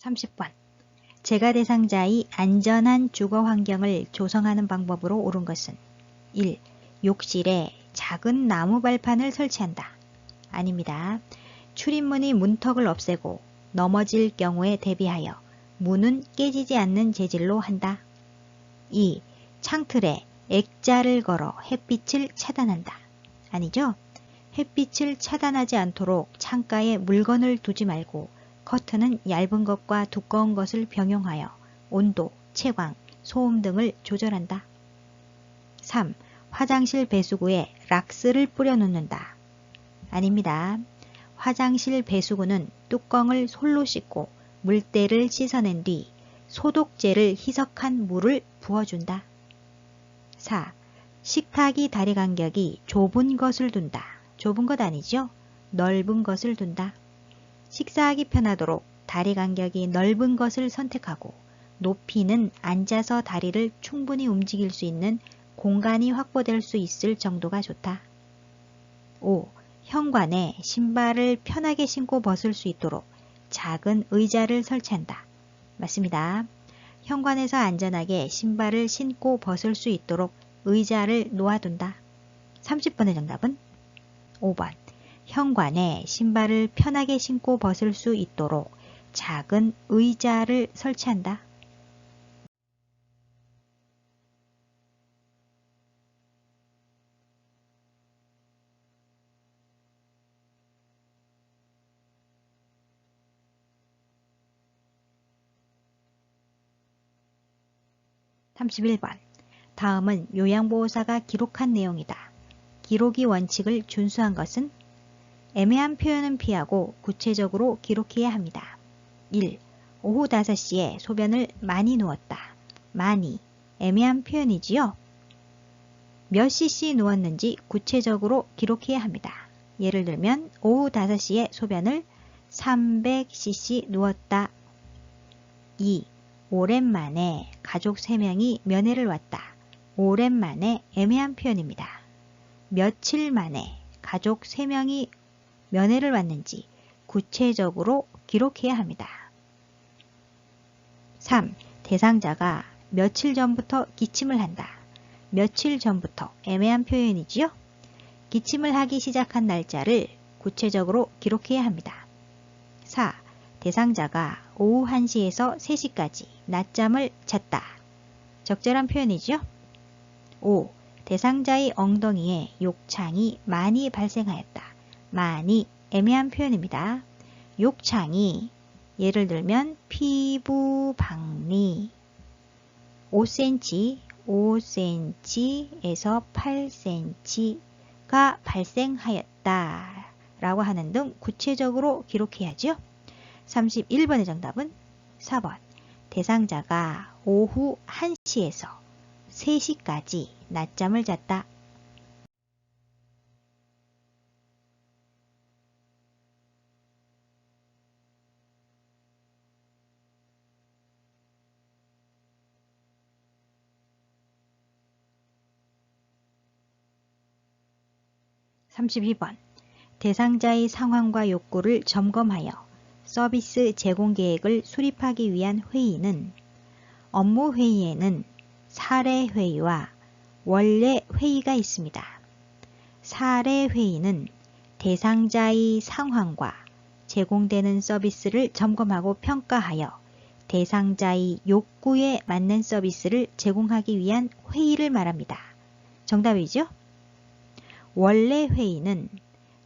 30번. 재가 대상자의 안전한 주거 환경을 조성하는 방법으로 옳은 것은 1. 욕실에 작은 나무 발판을 설치한다. 아닙니다. 출입문의 문턱을 없애고 넘어질 경우에 대비하여 문은 깨지지 않는 재질로 한다. 2. 창틀에 액자를 걸어 햇빛을 차단한다. 아니죠? 햇빛을 차단하지 않도록 창가에 물건을 두지 말고 커튼은 얇은 것과 두꺼운 것을 병용하여 온도, 채광, 소음 등을 조절한다. 3. 화장실 배수구에 락스를 뿌려 놓는다. 아닙니다. 화장실 배수구는 뚜껑을 솔로 씻고 물때를 씻어낸 뒤 소독제를 희석한 물을 부어준다. 4. 식탁이 다리 간격이 좁은 것을 둔다. 좁은 것 아니죠? 넓은 것을 둔다. 식사하기 편하도록 다리 간격이 넓은 것을 선택하고 높이는 앉아서 다리를 충분히 움직일 수 있는 공간이 확보될 수 있을 정도가 좋다. 5. 현관에 신발을 편하게 신고 벗을 수 있도록 작은 의자를 설치한다. 맞습니다. 현관에서 안전하게 신발을 신고 벗을 수 있도록 의자를 놓아둔다. 30번의 정답은 5번. 현관에 신발을 편하게 신고 벗을 수 있도록 작은 의자를 설치한다. 31번. 다음은 요양보호사가 기록한 내용이다. 기록이 원칙을 준수한 것은 애매한 표현은 피하고 구체적으로 기록해야 합니다. 1. 오후 5시에 소변을 많이 누웠다. 많이. 애매한 표현이지요. 몇 cc 누웠는지 구체적으로 기록해야 합니다. 예를 들면 오후 5시에 소변을 300cc 누웠다. 2. 오랜만에 가족 3명이 면회를 왔다. 오랜만에 애매한 표현입니다. 며칠 만에 가족 3명이 면회를 왔는지 구체적으로 기록해야 합니다. 3. 대상자가 며칠 전부터 기침을 한다. 며칠 전부터 애매한 표현이지요. 기침을 하기 시작한 날짜를 구체적으로 기록해야 합니다. 4. 대상자가 오후 1시에서 3시까지 낮잠을 잤다. 적절한 표현이죠. 5. 대상자의 엉덩이에 욕창이 많이 발생하였다. 많이 애매한 표현입니다. 욕창이 예를 들면 피부 박리 5cm에서 8cm가 발생하였다 라고 하는 등 구체적으로 기록해야죠. 31번의 정답은 4번. 대상자가 오후 1시에서 3시까지 낮잠을 잤다. 32번. 대상자의 상황과 욕구를 점검하여 서비스 제공 계획을 수립하기 위한 회의는 업무 회의에는 사례 회의와 원래 회의가 있습니다. 사례 회의는 대상자의 상황과 제공되는 서비스를 점검하고 평가하여 대상자의 욕구에 맞는 서비스를 제공하기 위한 회의를 말합니다. 정답이죠? 원래 회의는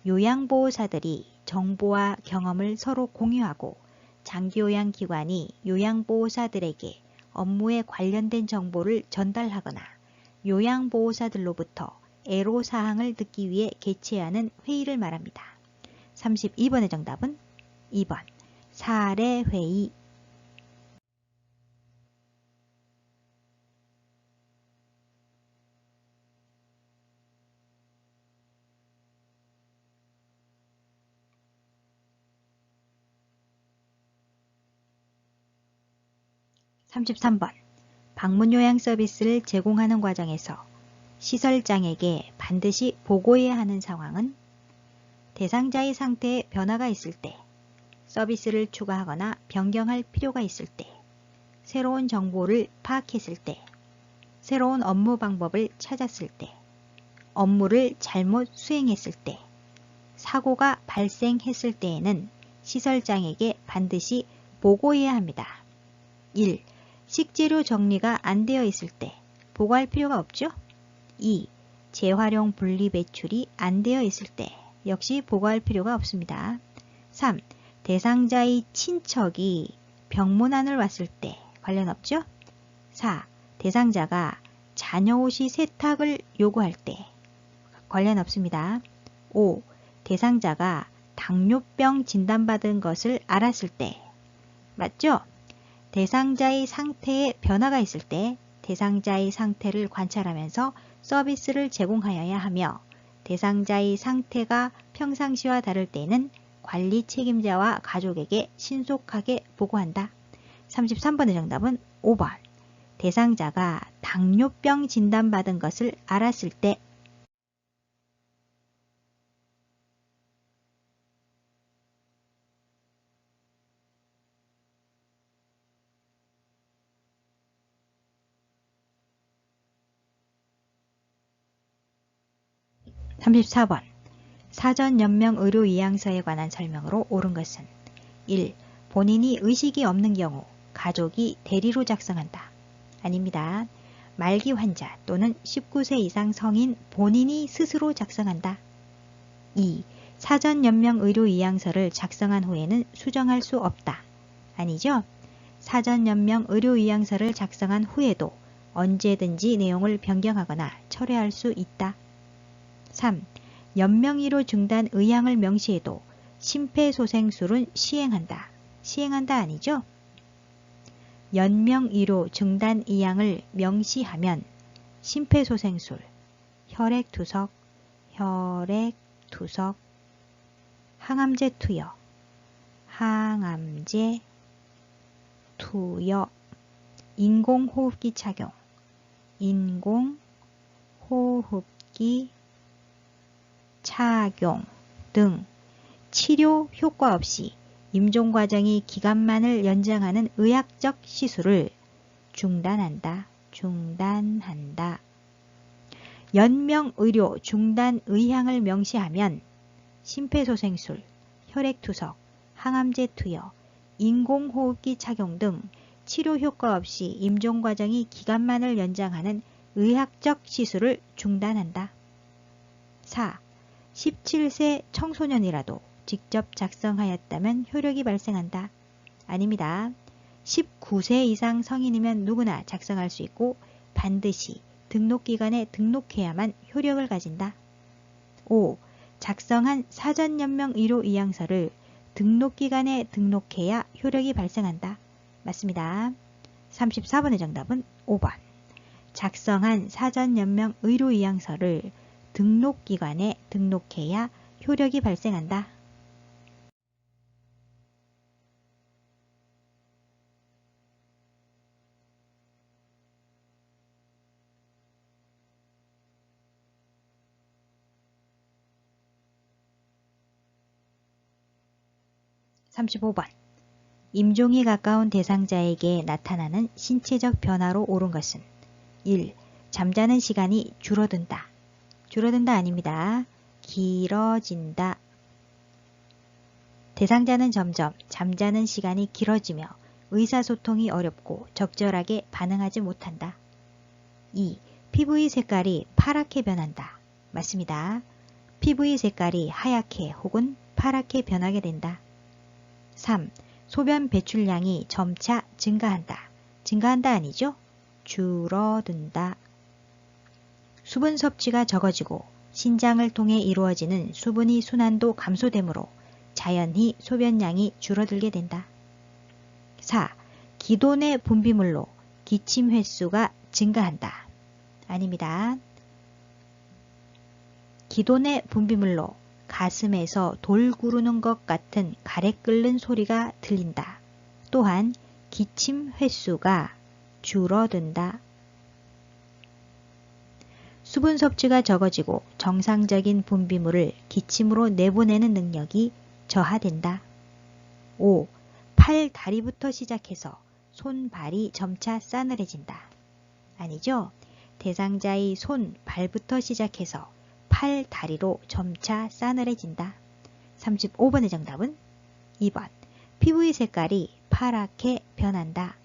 요양보호사들이 정보와 경험을 서로 공유하고 장기요양기관이 요양보호사들에게 업무에 관련된 정보를 전달하거나 요양보호사들로부터 애로사항을 듣기 위해 개최하는 회의를 말합니다. 32번의 정답은 2번 사례회의. (33번) 방문요양 서비스를 제공하는 과정에서 시설장에게 반드시 보고해야 하는 상황은 대상자의 상태에 변화가 있을 때, 서비스를 추가하거나 변경할 필요가 있을 때, 새로운 정보를 파악했을 때, 새로운 업무 방법을 찾았을 때, 업무를 잘못 수행했을 때, 사고가 발생했을 때에는 시설장에게 반드시 보고해야 합니다. 1. 식재료 정리가 안 되어 있을 때 보고할 필요가 없죠? 2. 재활용 분리 배출이 안 되어 있을 때 역시 보고할 필요가 없습니다. 3. 대상자의 친척이 병문안을 왔을 때 관련 없죠? 4. 대상자가 자녀 옷이 세탁을 요구할 때 관련 없습니다. 5. 대상자가 당뇨병 진단받은 것을 알았을 때 맞죠? 대상자의 상태에 변화가 있을 때 대상자의 상태를 관찰하면서 서비스를 제공하여야 하며 대상자의 상태가 평상시와 다를 때에는 관리 책임자와 가족에게 신속하게 보고한다. 33번의 정답은 5번. 대상자가 당뇨병 진단받은 것을 알았을 때. (34번) 사전연명의료의향서에 관한 설명으로 옳은 것은 1. 본인이 의식이 없는 경우 가족이 대리로 작성한다. 아닙니다. 말기 환자 또는 19세 이상 성인 본인이 스스로 작성한다. 2. 사전연명의료의향서를 작성한 후에는 수정할 수 없다. 아니죠? 사전연명의료의향서를 작성한 후에도 언제든지 내용을 변경하거나 철회할 수 있다. 3. 연명의료 중단 의향을 명시해도 심폐소생술은 시행한다. 시행한다 아니죠? 연명의료 중단 의향을 명시하면 심폐소생술, 혈액투석, 항암제 투여, 인공호흡기 착용, 등 치료 효과 없이 임종 과정이 기간만을 연장하는 의학적 시술을 중단한다. 연명의료 중단 의향을 명시하면 심폐소생술, 혈액투석, 항암제 투여, 인공호흡기 착용 등 치료 효과 없이 임종 과정이 기간만을 연장하는 의학적 시술을 중단한다. 4. 17세 청소년이라도 직접 작성하였다면 효력이 발생한다. 아닙니다. 19세 이상 성인이면 누구나 작성할 수 있고 반드시 등록기관에 등록해야만 효력을 가진다. 5. 작성한 사전연명의료의향서를 등록기관에 등록해야 효력이 발생한다. 맞습니다. 34번의 정답은 5번. 작성한 사전연명의료의향서를 등록기관에 등록해야 효력이 발생한다. 35번. 임종이 가까운 대상자에게 나타나는 신체적 변화로 옳은 것은 1. 잠자는 시간이 줄어든다. 줄어든다 아닙니다. 길어진다. 대상자는 점점 잠자는 시간이 길어지며 의사소통이 어렵고 적절하게 반응하지 못한다. 2. 피부의 색깔이 파랗게 변한다. 맞습니다. 피부의 색깔이 하얗게 혹은 파랗게 변하게 된다. 3. 소변 배출량이 점차 증가한다. 증가한다 아니죠? 줄어든다. 수분 섭취가 적어지고 신장을 통해 이루어지는 수분의 순환도 감소되므로 자연히 소변량이 줄어들게 된다. 4. 기도 내 분비물로 기침 횟수가 증가한다. 아닙니다. 기도 내 분비물로 가슴에서 돌 구르는 것 같은 가래 끓는 소리가 들린다. 또한 기침 횟수가 줄어든다. 수분 섭취가 적어지고 정상적인 분비물을 기침으로 내보내는 능력이 저하된다. 5. 팔, 다리부터 시작해서 손, 발이 점차 싸늘해진다. 아니죠? 대상자의 손, 발부터 시작해서 팔, 다리로 점차 싸늘해진다. 35번의 정답은 2번. 피부의 색깔이 파랗게 변한다.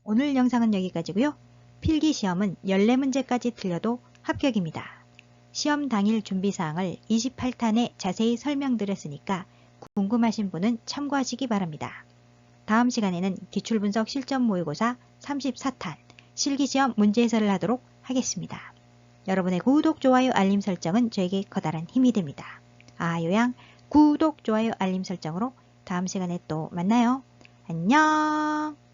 오늘 영상은 여기까지고요. 필기시험은 14문제까지 틀려도 합격입니다. 시험 당일 준비사항을 28탄에 자세히 설명드렸으니까 궁금하신 분은 참고하시기 바랍니다. 다음 시간에는 기출분석 실전 모의고사 34탄 실기시험 문제 해설을 하도록 하겠습니다. 여러분의 구독, 좋아요, 알림 설정은 저에게 커다란 힘이 됩니다. 아요양 구독, 좋아요, 알림 설정으로 다음 시간에 또 만나요. 안녕.